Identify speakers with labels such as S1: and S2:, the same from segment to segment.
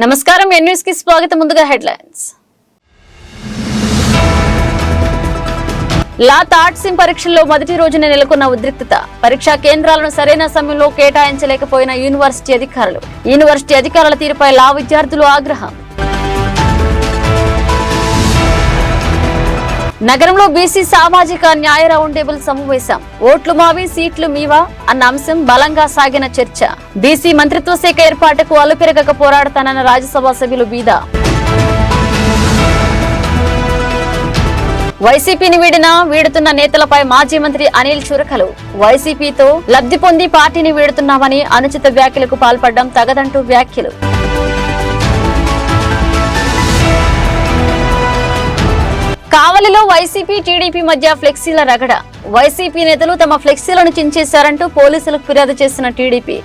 S1: నమస్కారం, న్యూస్ కి స్వాగతం. ముందుగా హెడ్లైన్స్. లా థర్డ్ సెమ్ పరీక్షల్లో మొదటి రోజున నెలకొన్న ఉద్రిక్తత. పరీక్షా కేంద్రాలను సరైన సమయంలో కేటాయించలేకపోయిన యూనివర్సిటీ అధికారుల తీరుపై లా విద్యార్థులు ఆగ్రహం. నగరంలో బీసీ సామాజిక న్యాయ రౌండ్ టేబుల్ సమావేశం. ఓట్లు మావి సీట్లు మీవా అన్న అంశం బలంగా సాగిన చర్చ. బీసీ మంత్రిత్వ శాఖ ఏర్పాటుకు అలుపెరగక పోరాడతానన్న రాజ్యసభ సభ్యులు బీదా. వైసీపీని వీడుతున్న నేతలపై మాజీ మంత్రి అనిల్ చురకలు. వైసీపీతో లబ్ధి పొంది పార్టీని వీడుతున్నామని అనుచిత వ్యాఖ్యలకు పాల్పడడం తగదంటూ వ్యాఖ్యలు. కావలిలో వైసీపీ టీడీపీ మధ్య ఫ్లెక్సీల రగడ. వైసీపీ నేతలు తమ ఫ్లెక్సీలను చించేశారంటూ పోలీసులకు ఫిర్యాదు చేసిన టీడీపీ.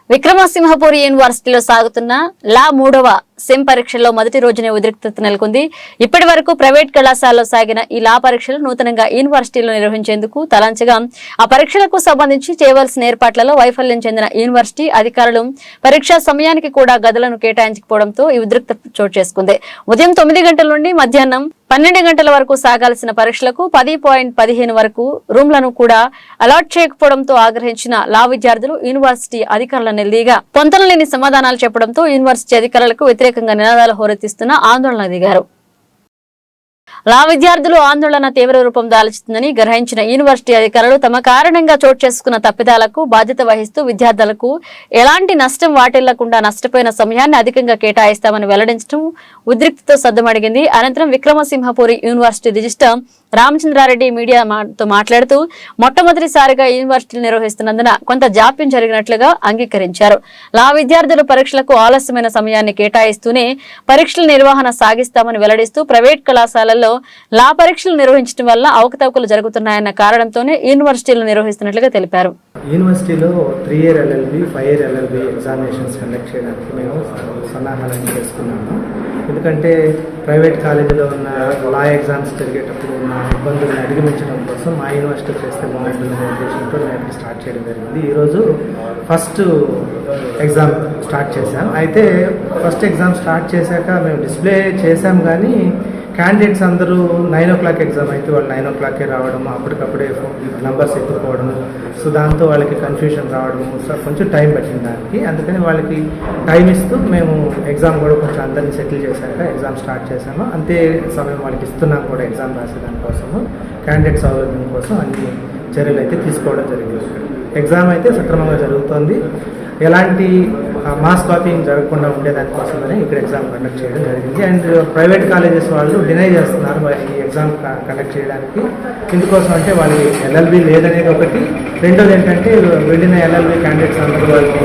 S1: విక్రమసింహపురి యూనివర్సిటీలో సాగుతున్న లా 3వ సెమ్ పరీక్షల్లో మొదటి రోజునే ఉద్రిక్తత నెలకొంది. ఇప్పటి వరకు ప్రైవేట్ కళాశాలలో సాగిన ఈ లా పరీక్షలు నూతనంగా యూనివర్సిటీలో నిర్వహించేందుకు తలంచగా ఆ పరీక్షలకు సంబంధించి చేయవలసిన ఏర్పాట్లలో వైఫల్యం చెందిన యూనివర్సిటీ అధికారులు పరీక్షా సమయానికి కూడా గదులను కేటాయించకపోవడంతో ఈ ఉద్రిక్తత చోటు చేసుకుంది. ఉదయం 9 గంటల నుండి మధ్యాహ్నం 12 గంటల వరకు సాగాల్సిన పరీక్షలకు 10:15 వరకు రూమ్లను కూడా అలాట్ చేయకపోవడంతో ఆగ్రహించిన లా విద్యార్థులు యూనివర్సిటీ అధికారుల నెల్లిగా పొంతనలేని సమాధానాలు చెప్పడంతో యూనివర్సిటీ అధికారులకు వ్యతిరేకంగా నినాదాలు హోరెత్తిస్తున్న ఆందోళన దిగారు. లా విద్యార్థులు ఆందోళన తీవ్ర రూపం దాల్చుతుందని గ్రహించిన యూనివర్సిటీ అధికారులు తమ కారణంగా చోటు చేసుకున్న తప్పిదాలకు బాధ్యత వహిస్తూ విద్యార్థులకు ఎలాంటి నష్టం వాటిల్లకుండా నష్టపోయిన సమయాన్ని అధికంగా కేటాయిస్తామని వెల్లడించడం ఉద్రిక్తతో సద్దుమడిగింది. అనంతరం విక్రమసింహపురి యూనివర్సిటీ రిజిస్ట్రార్ రామచంద్రారెడ్డి మీడియాతో మాట్లాడుతూ మొట్టమొదటిసారిగా యూనివర్సిటీలు నిర్వహిస్తున్నందున కొంత జాప్యం జరిగినట్లుగా అంగీకరించారు. లా విద్యార్థులు పరీక్షలకు ఆలస్యమైన సమయాన్ని కేటాయిస్తూనే పరీక్షల నిర్వహణ సాగిస్తామని వెల్లడిస్తూ ప్రైవేట్ కళాశాలల్లో లా పరీక్షలు నిర్వహించడం వల్ల అవకతవకలు జరుగుతున్నాయన్న కారణంతోనే యూనివర్సిటీలు నిర్వహిస్తున్నట్లుగా తెలిపారు.
S2: యూనివర్సిటీలో 3 year LLB 5 year LLB examinations conduct చేయడానికి మేము సన్నాహాలను చేసుకున్నాము. ఎందుకంటే ప్రైవేట్ కాలేజీలో ఉన్న లా ఎగ్జామ్స్ జరిగేటప్పుడు ఉన్న ఇబ్బందులను అధిగమించడం కోసం మా యూనివర్సిటీ చేస్తే బాగుంటుందనే ఉద్దేశంతో మేము స్టార్ట్ చేయడం జరిగింది. ఈరోజు ఫస్ట్ ఎగ్జామ్ స్టార్ట్ చేశాం. అయితే ఫస్ట్ ఎగ్జామ్ స్టార్ట్ చేశాక మేము డిస్ప్లే చేశాం, కానీ క్యాండిడేట్స్ అందరూ 9 o'clock ఎగ్జామ్ అయితే వాళ్ళు 9 o'clock రావడం, అప్పటికప్పుడే నంబర్స్ ఎత్తుకోవడం, సో దాంతో వాళ్ళకి కన్ఫ్యూషన్ రావడం, సో కొంచెం టైం పట్టింది దానికి. అందుకని వాళ్ళకి టైం ఇస్తూ మేము ఎగ్జామ్ కూడా కొంచెం అందరినీ సెటిల్ చేశాక ఎగ్జామ్ స్టార్ట్ చేశాము. అంతే సమయం వాళ్ళకి ఇస్తున్నాం కూడా ఎగ్జామ్ రాసేదాని కోసము, క్యాండిడేట్ సౌలభ్యం కోసం అన్ని చర్యలు అయితే తీసుకోవడం జరిగింది. ఎగ్జామ్ అయితే సక్రమంగా జరుగుతోంది. ఎలాంటి మాస్ కాపీయింగ్ జరగకుండా ఉండేదానికోసమని ఇక్కడ ఎగ్జామ్ కండక్ట్ చేయడం జరిగింది. అండ్ ప్రైవేట్ కాలేజెస్ వాళ్ళు డినై చేస్తున్నారు ఈ ఎగ్జామ్ కండక్ట్ చేయడానికి. ఎందుకోసం అంటే వాళ్ళకి ఎల్ఎల్బి లేదనేది ఒకటి, రెండోది ఏంటంటే వెళ్ళిన ఎల్ఎల్బి క్యాండిడేట్స్ అందరూ వాళ్ళకి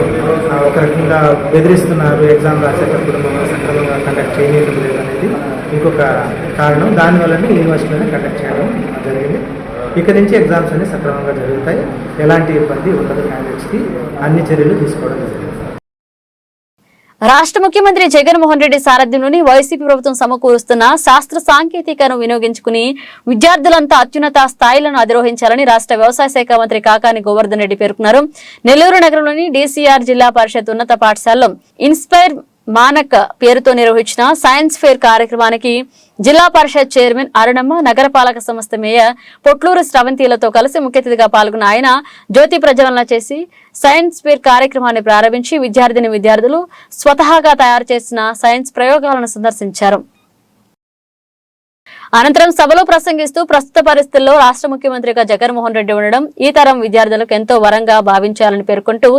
S2: ఒక రకంగా బెదిరిస్తున్నారు, ఎగ్జామ్ రాసేటప్పుడు మనం సక్రమంగా కండక్ట్ చేయలేదు అనేది ఇంకొక కారణం. దానివల్లనే యూనివర్సిటీలోనే కండక్ట్ చేయడం జరిగింది. ఇక్కడి నుంచి ఎగ్జామ్స్ అన్ని సక్రమంగా జరుగుతాయి, ఎలాంటి ఇబ్బంది ఉండదు, క్యాండిడేట్స్కి అన్ని చర్యలు తీసుకోవడం జరిగింది.
S1: రాష్ట్ర ముఖ్యమంత్రి జగన్మోహన్ రెడ్డి సారథ్యంలోని వైసీపీ ప్రభుత్వం సమకూరుస్తున్న శాస్త్ర సాంకేతికను వినియోగించుకుని విద్యార్థులంతా అత్యున్నత స్థాయిలను అధిరోహించాలని రాష్ట్ర వ్యవసాయ శాఖ మంత్రి కాకాని గోవర్ధన్ రెడ్డి పేర్కొన్నారు. నెల్లూరు నగరంలోని డీసీఆర్ జిల్లా పరిషత్ ఉన్నత పాఠశాలలో ఇన్స్పైర్ మానక్ పేరుతో నిర్వహించిన సైన్స్ ఫేర్ కార్యక్రమానికి జిల్లా పరిషత్ చైర్మన్ అరుణమ్మ, నగరపాలక సంస్థ మేయర్ పొట్లూరు స్రవంతిలతో కలిసి ముఖ్య అతిథిగా పాల్గొన్న ఆయన జ్యోతి ప్రజ్వలన చేసి సైన్స్ ఫేర్ కార్యక్రమాన్ని ప్రారంభించి విద్యార్థులు స్వతహాగా తయారు చేసిన సైన్స్ ప్రయోగాలను సందర్శించారు. అనంతరం సభలో ప్రసంగిస్తూ ప్రస్తుత పరిస్థితుల్లో రాష్ట్ర ముఖ్యమంత్రిగా జగన్మోహన్ రెడ్డి ఉండడం ఈ తరం విద్యార్థులకు ఎంతో వరంగా భావించాలని పేర్కొంటూ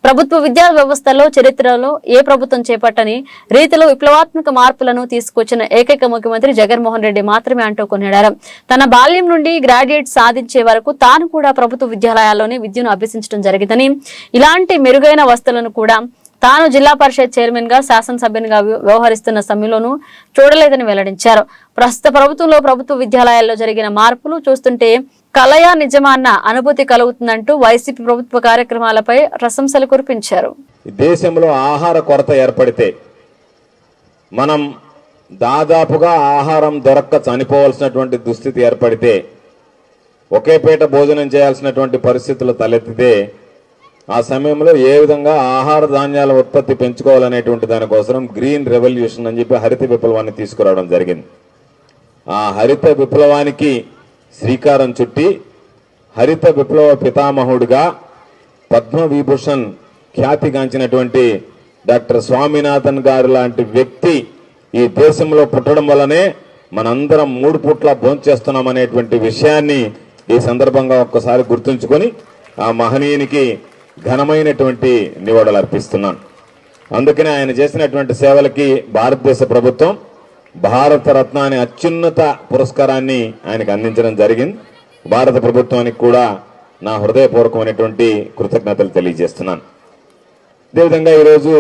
S1: ప్రభుత్వ విద్యా వ్యవస్థలో చరిత్రలో ఏ ప్రభుత్వం చేపట్టని రీతిలో విప్లవాత్మక మార్పులను తీసుకొచ్చిన ఏకైక ముఖ్యమంత్రి జగన్మోహన్ రెడ్డి మాత్రమే అంటూ కొనియాడారు. తన బాల్యం నుండి గ్రాడ్యుయేట్ సాధించే వరకు తాను కూడా ప్రభుత్వ విద్యాలయాల్లోనే విద్యను అభ్యసించడం జరిగిందని, ఇలాంటి మెరుగైన వసతులను కూడా తాను జిల్లా పరిషత్ చైర్మన్ గా శాసనసభ్యునిగా వ్యవహరిస్తున్న సమయంలోనూ చూడలేదని వెల్లడించారు. ప్రస్తుత ప్రభుత్వంలో ప్రభుత్వ విద్యాలయాల్లో జరిగిన మార్పులు చూస్తుంటే కలయా నిజమా అన్న అనుభూతి కలుగుతుందంటూ వైసీపీ ప్రభుత్వ కార్యక్రమాలపై ప్రశంసలు కురిపించారు.
S3: దేశంలో ఆహార కొరత ఏర్పడితే మనం దాదాపుగా ఆహారం దొరక్క చనిపోవాల్సినటువంటి దుస్థితి ఏర్పడితే ఒకే పూట భోజనం చేయాల్సినటువంటి పరిస్థితులు తలెత్తితే ఆ సమయంలో ఏ విధంగా ఆహార ధాన్యాల ఉత్పత్తి పెంచుకోవాలనేటువంటి దానికోసం గ్రీన్ రెవల్యూషన్ అని చెప్పి హరిత విప్లవాన్ని తీసుకురావడం జరిగింది. ఆ హరిత విప్లవానికి శ్రీకారం చుట్టి హరిత విప్లవ పితామహుడిగా పద్మవిభూషణ్ ఖ్యాతిగాంచినటువంటి డాక్టర్ స్వామినాథన్ గారు లాంటి వ్యక్తి ఈ దేశంలో పుట్టడం వల్లనే మనందరం 3 పూట్ల భోంచేస్తున్నాం అనేటువంటి విషయాన్ని ఈ సందర్భంగా ఒక్కసారి గుర్తుంచుకొని ఆ మహనీయునికి ఘనమైనటువంటి నివాళులు అర్పిస్తున్నాను. అందుకనే ఆయన చేసినటువంటి సేవలకి భారతదేశ ప్రభుత్వం భారత రత్న అనే అత్యున్నత పురస్కారాన్ని ఆయనకు అందించడం జరిగింది. భారత ప్రభుత్వానికి కూడా నా హృదయపూర్వకమైనటువంటి కృతజ్ఞతలు తెలియజేస్తున్నాను. అదేవిధంగా ఈరోజు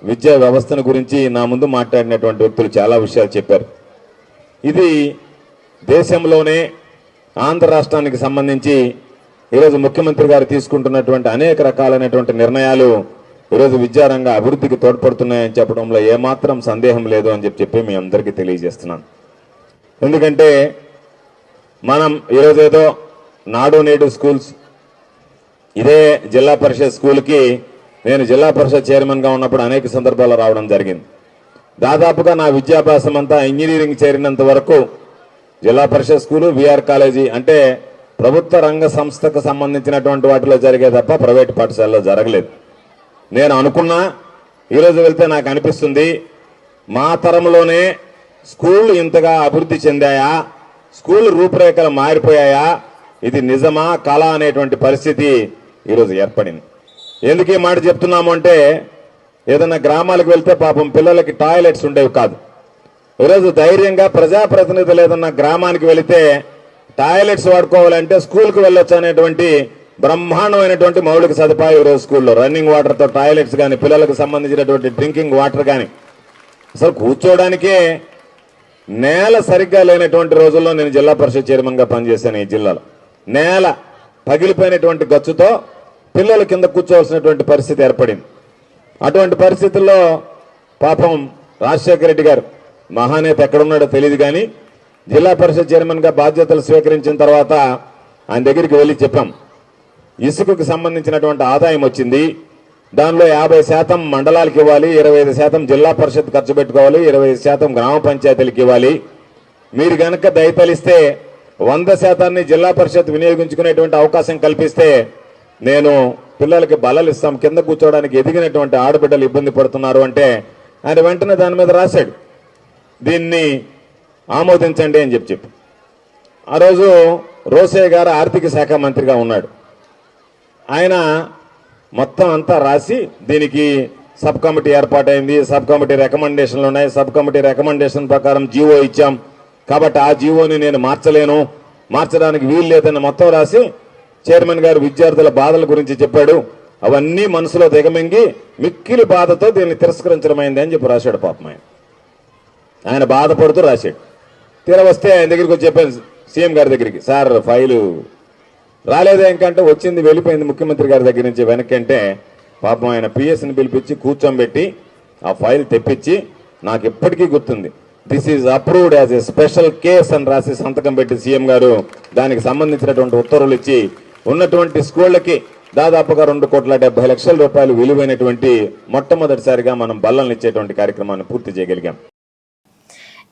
S3: విద్యా వ్యవస్థను గురించి నా ముందు మాట్లాడినటువంటి వ్యక్తులు చాలా విషయాలు చెప్పారు. ఇది దేశంలోనే ఆంధ్ర రాష్ట్రానికి సంబంధించి ఈరోజు ముఖ్యమంత్రి గారు తీసుకుంటున్నటువంటి అనేక రకాలైనటువంటి నిర్ణయాలు ఈరోజు విద్యారంగ అభివృద్ధికి తోడ్పడుతున్నాయని చెప్పడంలో ఏమాత్రం సందేహం లేదు అని చెప్పి మీ అందరికీ తెలియజేస్తున్నాను. ఎందుకంటే మనం ఈరోజు ఏదో నాడు నేడు స్కూల్స్, ఇదే జిల్లా పరిషత్ స్కూల్కి నేను జిల్లా పరిషత్ చైర్మన్గా ఉన్నప్పుడు అనేక సందర్భాల్లో రావడం జరిగింది. దాదాపుగా నా విద్యాభ్యాసం అంతా ఇంజనీరింగ్ చేరినంత వరకు జిల్లా పరిషత్ స్కూలు, విఆర్ కాలేజీ అంటే ప్రభుత్వ రంగ సంస్థకు సంబంధించినటువంటి వాటిలో జరిగే తప్ప ప్రైవేట్ పాఠశాలలో జరగలేదు. నేను అనుకున్నా ఈరోజు వెళ్తే నాకు అనిపిస్తుంది మా తరంలోనే స్కూళ్ళు ఇంతగా అభివృద్ధి చెందాయా, స్కూల్ రూపురేఖలు మారిపోయాయా, ఇది నిజమా కళ అనేటువంటి పరిస్థితి ఈరోజు ఏర్పడింది. ఎందుకు ఈ మాట చెప్తున్నాము అంటే ఏదైనా గ్రామాలకు వెళ్తే పాపం పిల్లలకి టాయిలెట్స్ ఉండేవి కాదు. ఈరోజు ధైర్యంగా ప్రజాప్రతినిధులు ఏదన్నా గ్రామానికి వెళితే టాయిలెట్స్ వాడుకోవాలంటే స్కూల్కి వెళ్ళొచ్చు అనేటువంటి బ్రహ్మాండమైనటువంటి మౌలిక సదుపాయం ఈరోజు స్కూల్లో రన్నింగ్ వాటర్తో టాయిలెట్స్ కానీ, పిల్లలకు సంబంధించినటువంటి డ్రింకింగ్ వాటర్ కానీ, అసలు కూర్చోవడానికే నేల సరిగ్గా లేనటువంటి రోజుల్లో నేను జిల్లా పరిషత్ చైర్మన్గా పనిచేశాను. ఈ జిల్లాలో నేల పగిలిపోయినటువంటి గచ్చుతో పిల్లల కింద కూర్చోవలసినటువంటి పరిస్థితి ఏర్పడింది. అటువంటి పరిస్థితుల్లో పాపం రాజశేఖర రెడ్డి గారు మహానేత ఎక్కడున్నాడో తెలియదు కానీ జిల్లా పరిషత్ చైర్మన్గా బాధ్యతలు స్వీకరించిన తర్వాత ఆయన దగ్గరికి వెళ్ళి చెప్పాం, ఇసుకకు సంబంధించినటువంటి ఆదాయం వచ్చింది, దానిలో 50% మండలాలకు ఇవ్వాలి, 25% జిల్లా పరిషత్ ఖర్చు పెట్టుకోవాలి, 25% గ్రామ పంచాయతీలకు ఇవ్వాలి. మీరు కనుక దయతలిస్తే 100% జిల్లా పరిషత్ వినియోగించుకునేటువంటి అవకాశం కల్పిస్తే నేను పిల్లలకి బలలు ఇస్తాం, కింద కూర్చోవడానికి ఎదిగినటువంటి ఆడబిడ్డలు ఇబ్బంది పడుతున్నారు అంటే ఆయన వెంటనే దాని మీద రాశాడు, దీన్ని ఆమోదించండి అని చెప్పి. ఆ రోజు రోసయ్య గారు ఆర్థిక శాఖ మంత్రిగా ఉన్నాడు. ఆయన మొత్తం అంతా రాసి దీనికి సబ్ కమిటీ ఏర్పాటైంది, సబ్ కమిటీ రికమెండేషన్లు ఉన్నాయి, సబ్ కమిటీ రికమెండేషన్ ప్రకారం జీవో ఇచ్చాం కాబట్టి ఆ జీవోని నేను మార్చలేను, మార్చడానికి వీలు లేదని మొత్తం రాసి చైర్మన్ గారు విద్యార్థుల బాధల గురించి చెప్పాడు. అవన్నీ మనసులో దిగమింగి మిక్కిలి బాధతో దీన్ని తిరస్కరించడమైంది అని చెప్పి రాశాడు. పాపం ఆయన బాధపడుతూ రాశాడు. తీరా వస్తే ఆయన దగ్గరికి వచ్చి చెప్పాను సీఎం గారి దగ్గరికి, సార్ ఫైలు రాలేదే ఇంకంటే వచ్చింది వెళ్ళిపోయింది ముఖ్యమంత్రి గారి దగ్గర నుంచి వెనక్కి అంటే పాపం ఆయన పిఎస్ని పిలిపించి కూర్చోబెట్టి ఆ ఫైల్ తెప్పించి నాకు ఇప్పటికీ గుర్తుంది, this is approved as a special case అని రాసి సంతకం పెట్టి సీఎం గారు దానికి సంబంధించినటువంటి ఉత్తర్వులు ఇచ్చి ఉన్నటువంటి స్కూళ్ళకి దాదాపుగా 2,70,00,000 రూపాయలు విలువైనటువంటి మొట్టమొదటిసారిగా మనం బల్లలను ఇచ్చేటువంటి కార్యక్రమాన్ని పూర్తి చేయగలిగాం.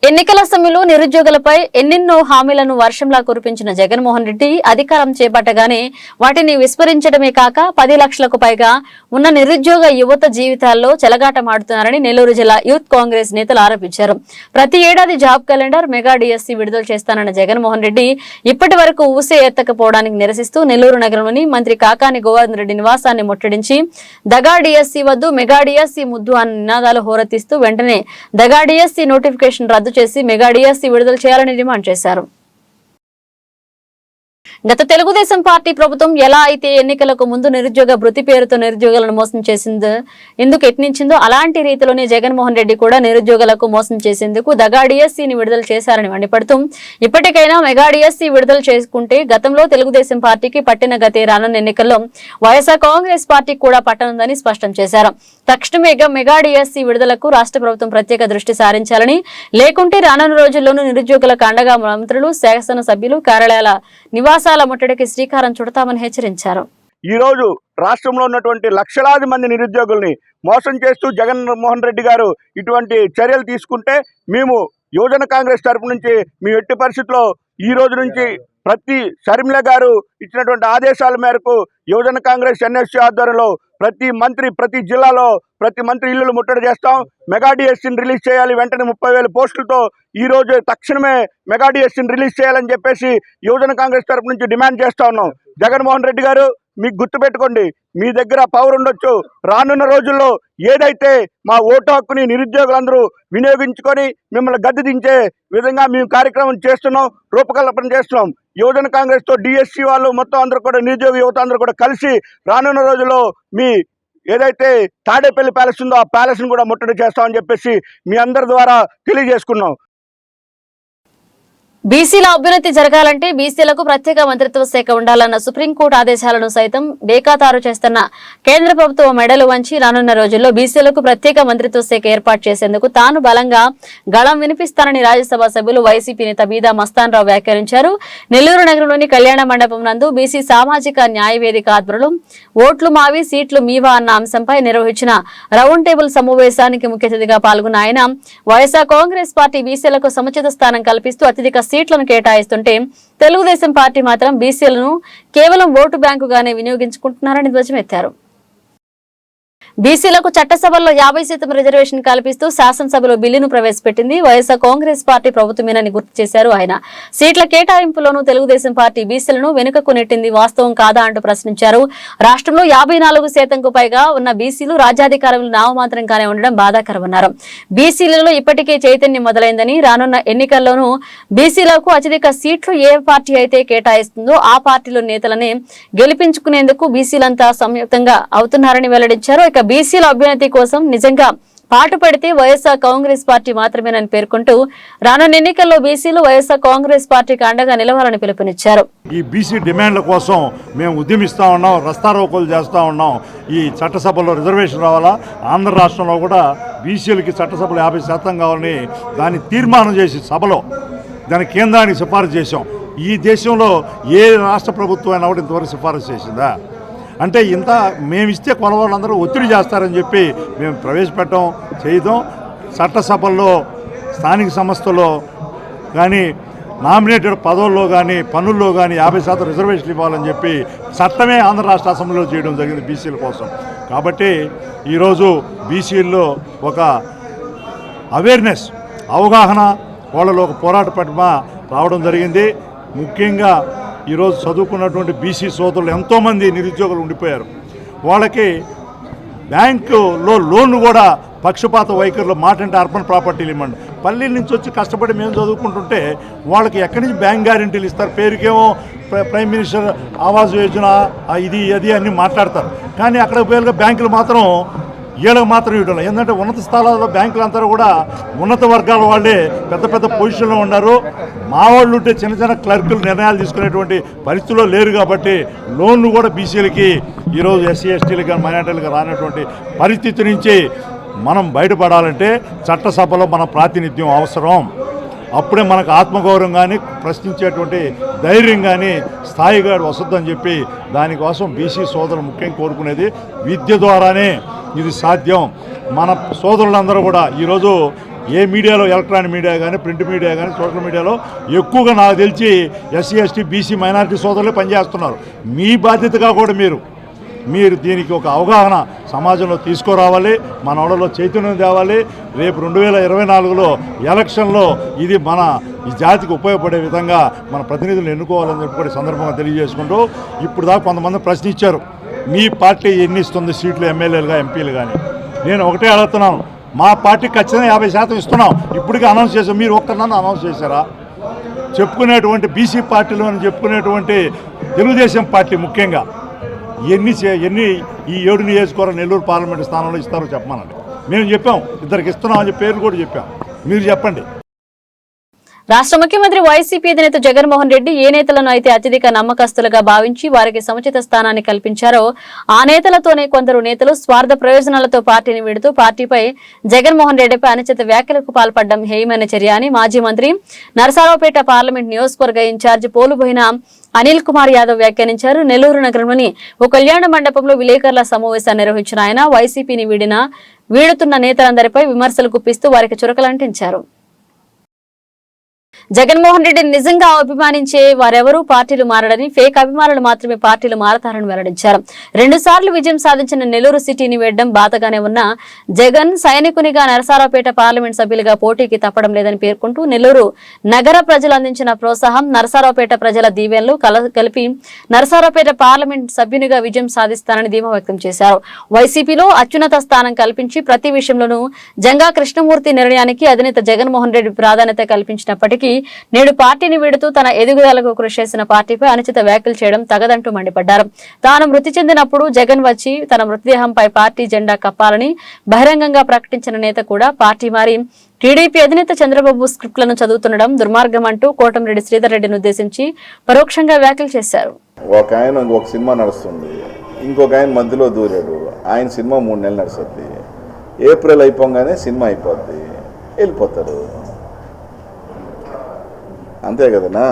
S1: ఎన్నికల సమయంలో నిరుద్యోగులపై ఎన్నెన్నో హామీలను వర్షంలా కురిపించిన జగన్మోహన్ రెడ్డి అధికారం చేపట్టగానే వాటిని విస్మరించడమే కాక 10 లక్షలకు పైగా ఉన్న నిరుద్యోగ యువత జీవితాల్లో చెలగాటమాడుతున్నారని నెల్లూరు జిల్లా యూత్ కాంగ్రెస్ నేతలు ఆరోపించారు. ప్రతి ఏడాది జాబ్ క్యాలెండర్, మెగా డిఎస్సి విడుదల చేస్తానన్న జగన్మోహన్ రెడ్డి ఇప్పటి వరకు ఊసే ఎత్తకపోవడానికి నిరసిస్తూ నెల్లూరు నగరంలోని మంత్రి కాకాని గోవర్ధన్ రెడ్డి నివాసాన్ని ముట్టడించి దగా డిఎస్సి వద్దు, మెగా డిఎస్సి ముద్దు అన్న నినాదాలు హోరెత్తిస్తూ వెంటనే దగా డిఎస్సి నోటిఫికేషన్ రద్దు చేసి మెగా డిఎస్సి విడుదల చేయాలని డిమాండ్ చేశారు. గత తెలుగుదేశం పార్టీ ప్రభుత్వం ఎలా అయితే ఎన్నికలకు ముందు నిరుద్యోగ భృతి పేరుతో నిరుద్యోగులను మోసం చేసిందో, ఎందుకు యత్నించిందో అలాంటి రీతిలోనే జగన్మోహన్ రెడ్డి కూడా నిరుద్యోగులకు మోసం చేసేందుకు దగా డిఎస్సిని విడుదల చేశారని మండిపడుతూ ఇప్పటికైనా మెగా డిఎస్సి విడుదల చేసుకుంటే గతంలో తెలుగుదేశం పార్టీకి పట్టిన గతే రానున్న ఎన్నికల్లో వైఎస్ఆర్ కాంగ్రెస్ పార్టీకి కూడా పట్టనుందని స్పష్టం చేశారు. తక్షణమే మెగా డిఎస్సి విడుదలకు రాష్ట్ర ప్రభుత్వం ప్రత్యేక దృష్టి సారించాలని, లేకుంటే రానున్న రోజుల్లోనూ నిరుద్యోగులకు అండగా మంత్రులు, శాసనసభ్యులు, కార్యాలయాల నివాస కళాశాల ముట్టడికి శ్రీకారం చుడతామని హెచ్చరించారు.
S4: ఈ రోజు రాష్ట్రంలో ఉన్నటువంటి లక్షలాది మంది నిరుద్యోగుల్ని మోసం చేస్తూ జగన్మోహన్ రెడ్డి గారు ఇటువంటి చర్యలు తీసుకుంటే మేము యువజన కాంగ్రెస్ తరపు నుంచి మీ ఎట్టి పరిస్థితుల్లో ఈ రోజు నుంచి ప్రతి షర్మిల గారు ఇచ్చినటువంటి ఆదేశాల మేరకు యువజన కాంగ్రెస్ ఎన్ఎస్సీ ఆధ్వర్యంలో ప్రతి మంత్రి ప్రతి జిల్లాలో ప్రతి మంత్రి ఇల్లులు ముట్టడి చేస్తాం. మెగా డిఎస్సీని రిలీజ్ చేయాలి, వెంటనే 30,000 పోస్టులతో ఈ రోజు తక్షణమే మెగా డిఎస్సీని రిలీజ్ చేయాలని చెప్పేసి యువజన కాంగ్రెస్ తరపు నుంచి డిమాండ్ చేస్తా ఉన్నాం. జగన్మోహన్ రెడ్డి గారు మీకు గుర్తుపెట్టుకోండి, మీ దగ్గర పవర్ ఉండొచ్చు, రానున్న రోజుల్లో ఏదైతే మా ఓటు హక్కుని నిరుద్యోగులందరూ వినియోగించుకొని మిమ్మల్ని గద్దె దించే విధంగా మేము కార్యక్రమం చేస్తున్నాం, రూపకల్పన చేస్తున్నాం. యువజన కాంగ్రెస్తో డిఎస్సీ వాళ్ళు మొత్తం అందరూ కూడా నిరుద్యోగ యువత అందరూ కూడా కలిసి రానున్న రోజుల్లో మీ ఏదైతే తాడేపల్లి ప్యాలెస్ ఉందో ఆ ప్యాలెస్ను కూడా ముట్టడి చేస్తామని చెప్పేసి మీ అందరి ద్వారా తెలియజేసుకున్నాం.
S1: బీసీల అభ్యున్నతి జరగాలంటే బీసీలకు ప్రత్యేక మంత్రిత్వ శాఖ ఉండాలన్న సుప్రీంకోర్టు ఆదేశాలను సైతం బేఖాతారు చేస్తున్న కేంద్ర ప్రభుత్వం మెడలు వంచి రానున్న రోజుల్లో బీసీలకు ప్రత్యేక మంత్రిత్వ శాఖ ఏర్పాటు చేసేందుకు తాను బలంగా గళం వినిపిస్తానని రాజ్యసభ సభ్యులు వైసీపీ నేత బీదా మస్తాన్ రావు వ్యాఖ్యానించారు. నెల్లూరు నగరంలోని కళ్యాణ మండపం నందు బీసీ సామాజిక న్యాయ వేదిక ఆధ్వర్యంలో ఓట్లు మావి సీట్లు మీవా అన్న అంశంపై నిర్వహించిన రౌండ్ టేబుల్ సమావేశానికి ముఖ్య అతిథిగా పాల్గొన్న ఆయన వైఎస్ఆర్ కాంగ్రెస్ పార్టీ బీసీలకు సముచిత స్థానం కల్పిస్తూ అత్యధిక సీట్లను కేటాయిస్తుంటే తెలుగుదేశం పార్టీ మాత్రం బీసీలను కేవలం ఓటు బ్యాంకుగానే వినియోగించుకుంటున్నారని ధ్వజమెత్తారు. బీసీలకు చట్టసభల్లో 50% రిజర్వేషన్ కల్పిస్తూ శాసనసభలో బిల్లును ప్రవేశపెట్టింది వైఎస్ఆర్ కాంగ్రెస్ పార్టీ ప్రభుత్వమేనని గుర్తు చేశారు ఆయన. సీట్ల కేటాయింపులోనూ తెలుగుదేశం పార్టీ బీసీలను వెనుకకు నెట్టింది వాస్తవం కాదా అంటూ ప్రశ్నించారు. రాష్ట్రంలో 54% పైగా ఉన్న బీసీలు రాజ్యాధికారంలో నామమాత్రంగానే ఉండడం బాధాకరమన్నారు. బీసీలలో ఇప్పటికే చైతన్యం మొదలైందని రానున్న ఎన్నికల్లోనూ బీసీలకు అత్యధిక సీట్లు ఏ పార్టీ అయితే కేటాయిస్తుందో ఆ పార్టీలో నేతలనే గెలిపించుకునేందుకు బీసీలంతా సంయుక్తంగా అవుతున్నారని వెల్లడించారు. ఇక బీసీల అభ్యున్నతి కోసం నిజంగా పాటుపడితే వైఎస్ఆర్ కాంగ్రెస్ పార్టీ మాత్రమేనని పేర్కొంటూ రానున్న ఎన్నికల్లో బీసీలు వైఎస్ఆర్ కాంగ్రెస్ పార్టీకి అండగా నిలవాలని పిలుపునిచ్చారు.
S5: ఈ బీసీ డిమాండ్ల కోసం మేము ఉద్యమిస్తూ ఉన్నాం, రస్తారోకోలు చేస్తూ ఉన్నాం. ఈ చట్టసభలో రిజర్వేషన్ రావాలా, ఆంధ్ర రాష్ట్రంలో కూడా బీసీలకి చట్టసభలో 50% కావాలని దాన్ని తీర్మానం చేసి సభలో దాని కేంద్రానికి సిఫారసు చేశాం. ఈ దేశంలో ఏ రాష్ట్ర ప్రభుత్వం అయినా కూడా ఇంతవరకు సిఫారసు చేసిందా? అంటే ఇంత మేమిస్తే కొలవాళ్ళందరూ ఒత్తిడి చేస్తారని చెప్పి మేము ప్రవేశపెట్టడం చేయడం. చట్టసభల్లో స్థానిక సంస్థల్లో కానీ నామినేటెడ్ పదవుల్లో కానీ పనుల్లో కానీ 50% రిజర్వేషన్లు ఇవ్వాలని చెప్పి చట్టమే ఆంధ్ర రాష్ట్ర అసెంబ్లీలో చేయడం జరిగింది బీసీల కోసం. కాబట్టి ఈరోజు బీసీల్లో ఒక అవేర్నెస్, అవగాహన, వాళ్ళలో ఒక పోరాట పటిమ రావడం జరిగింది. ముఖ్యంగా ఈరోజు చదువుకున్నటువంటి బీసీ సోదరులు ఎంతోమంది నిరుద్యోగులు ఉండిపోయారు. వాళ్ళకి బ్యాంకులో లోన్లు కూడా పక్షపాత వైఖరిలో మాటంటే అర్బన్ ప్రాపర్టీలు ఇవ్వండి. పల్లెల నుంచి వచ్చి కష్టపడి మేము చదువుకుంటుంటే వాళ్ళకి ఎక్కడి నుంచి బ్యాంక్ గ్యారెంటీలు ఇస్తారు? పేరుకేమో ప్రైమ్ మినిస్టర్ ఆవాస్ యోజన ఇది అది అన్నీ మాట్లాడతారు, కానీ అక్కడ పేరుగా బ్యాంకులు మాత్రం వీళ్ళకి మాత్రం ఇవ్వడం. ఎందుకంటే ఉన్నత స్థలాల్లో బ్యాంకులు అంతా కూడా ఉన్నత వర్గాల వాళ్ళే పెద్ద పెద్ద పొజిషన్లో ఉన్నారు. మా వాళ్ళు ఉంటే చిన్న చిన్న క్లర్కులు నిర్ణయాలు తీసుకునేటువంటి పరిస్థితుల్లో లేరు. కాబట్టి లోన్లు కూడా బీసీలకి ఈరోజు ఎస్సీ ఎస్టీలకు కానీ మైనార్టీలకు రానటువంటి పరిస్థితి నుంచి మనం బయటపడాలంటే చట్టసభలో మన ప్రాతినిధ్యం అవసరం. అప్పుడే మనకు ఆత్మగౌరవం కానీ ప్రశ్నించేటువంటి ధైర్యం కానీ స్థాయిగా వస్తుందని చెప్పి దానికోసం బీసీ సోదరులు ముఖ్యంగా కోరుకునేది విద్య ద్వారానే ఇది సాధ్యం. మన సోదరులందరూ కూడా ఈరోజు ఏ మీడియాలో, ఎలక్ట్రానిక్ మీడియా కానీ ప్రింట్ మీడియా కానీ సోషల్ మీడియాలో ఎక్కువగా నాకు తెలిసి ఎస్సీ ఎస్టీ బీసీ మైనారిటీ సోదరులే పనిచేస్తున్నారు. మీ బాధ్యతగా కూడా మీరు దీనికి ఒక అవగాహన సమాజంలో తీసుకురావాలి, మన వాళ్ళలో చైతన్యం తేవాలి. రేపు 2024లో ఎలక్షన్లో ఇది మన ఈ జాతికి ఉపయోగపడే విధంగా మన ప్రతినిధులను ఎన్నుకోవాలని చెప్పి కూడా సందర్భంగా తెలియజేసుకుంటూ, ఇప్పుడు దాకా కొంతమంది ప్రశ్నించారు మీ పార్టీ ఎన్ని ఇస్తుంది సీట్లు ఎమ్మెల్యేలుగా ఎంపీలు కానీ. నేను ఒకటే అడుగుతున్నాను, మా పార్టీకి ఖచ్చితంగా 50% ఇస్తున్నాం. ఇప్పటికీ అనౌన్స్ చేసాం. మీరు ఒక్కరినన్నా అనౌన్స్ చేశారా? చెప్పుకునేటువంటి బీసీ పార్టీలో అని చెప్పుకునేటువంటి తెలుగుదేశం పార్టీ ముఖ్యంగా ఎన్ని ఈ 7 నియోజకవర్గ నెల్లూరు పార్లమెంటు స్థానంలో ఇస్తారో చెప్పమనండి. మేము చెప్పాం, 2 ఇస్తున్నామని చెప్పి పేర్లు కూడా చెప్పాం. మీరు చెప్పండి.
S1: రాష్ట్ర ముఖ్యమంత్రి వైసీపీ అధినేత జగన్మోహన్ రెడ్డి ఏ నేతలను అయితే అత్యధిక నమ్మకస్తులుగా భావించి వారికి సముచిత స్థానాన్ని కల్పించారో ఆ నేతలతోనే కొందరు నేతలు స్వార్థ ప్రయోజనాలతో పార్టీని వీడుతూ పార్టీపై జగన్మోహన్ రెడ్డిపై అనుచిత వ్యాఖ్యలకు పాల్పడడం హేయమైన చర్య అని మాజీ మంత్రి నరసరావుపేట పార్లమెంట్ నియోజకవర్గ ఇన్ఛార్జి పోలుబోయిన అనిల్ కుమార్ యాదవ్ వ్యాఖ్యానించారు. నెల్లూరు నగరంలోని ఓ కళ్యాణ మండపంలో విలేకరుల సమావేశాన్ని నిర్వహించిన ఆయన వైసీపీని వీడుతున్న నేతలందరిపై విమర్శలు గుప్పిస్తూ వారికి చురకలంటించారు. జగన్మోహన్ రెడ్డిని నిజంగా అభిమానించే వారెవరూ పార్టీలు మారడని, ఫేక్ అభిమానులు మాత్రమే పార్టీలు మారతారని వెల్లడించారు. 2 సార్లు విజయం సాధించిన నెల్లూరు సిటీని వేయడం బాధగానే ఉన్న జగన్ సైనికునిగా నరసరావుపేట పార్లమెంట్ సభ్యులుగా పోటీకి తప్పడం లేదని పేర్కొంటూ నెల్లూరు నగర ప్రజలు అందించిన ప్రోత్సాహం, నరసరావుపేట ప్రజల దీవెనలు కలిపి నరసరావుపేట పార్లమెంట్ సభ్యునిగా విజయం సాధిస్తానని ధీమా వ్యక్తం చేశారు. వైసీపీలో అత్యున్నత స్థానం కల్పించి ప్రతి విషయంలోనూ జంగా కృష్ణమూర్తి నిర్ణయానికి అధినేత జగన్మోహన్ రెడ్డి ప్రాధాన్యత కల్పించినప్పటికీ నేడు పార్టీని వీడుతూ తన ఎదుగుదలకు కృషి చేసిన పార్టీపై అనుచిత వ్యాఖ్యలు చేయడం తగదంటూ మండిపడ్డారు. తాను మృతి చెందినప్పుడు జగన్ వచ్చి తన మృతదేహంపై పార్టీ జెండా కప్పాలని బహిరంగంగా ప్రకటించిన నేత కూడా పార్టీ మారి టీడీపీ అధినేత చంద్రబాబు స్క్రిప్ట్లను చదువుతుండడం దుర్మార్గం అంటూ కోటంరెడ్డి శ్రీధర్ రెడ్డిని ఉద్దేశించి పరోక్షంగా వ్యాఖ్యలు చేశారు.
S6: ఒక ఆయన ఒక సినిమా నడుస్తుంది, ఇంకొక ఆయన మధ్యలో దూరాడు. ఆయన సినిమా 3 నెలలు నడుస్తుంది. ఏప్రిల్ అయిపోగానే సినిమా అయిపోద్ది, వెళ్ళిపోతారు. అంతే కదనా.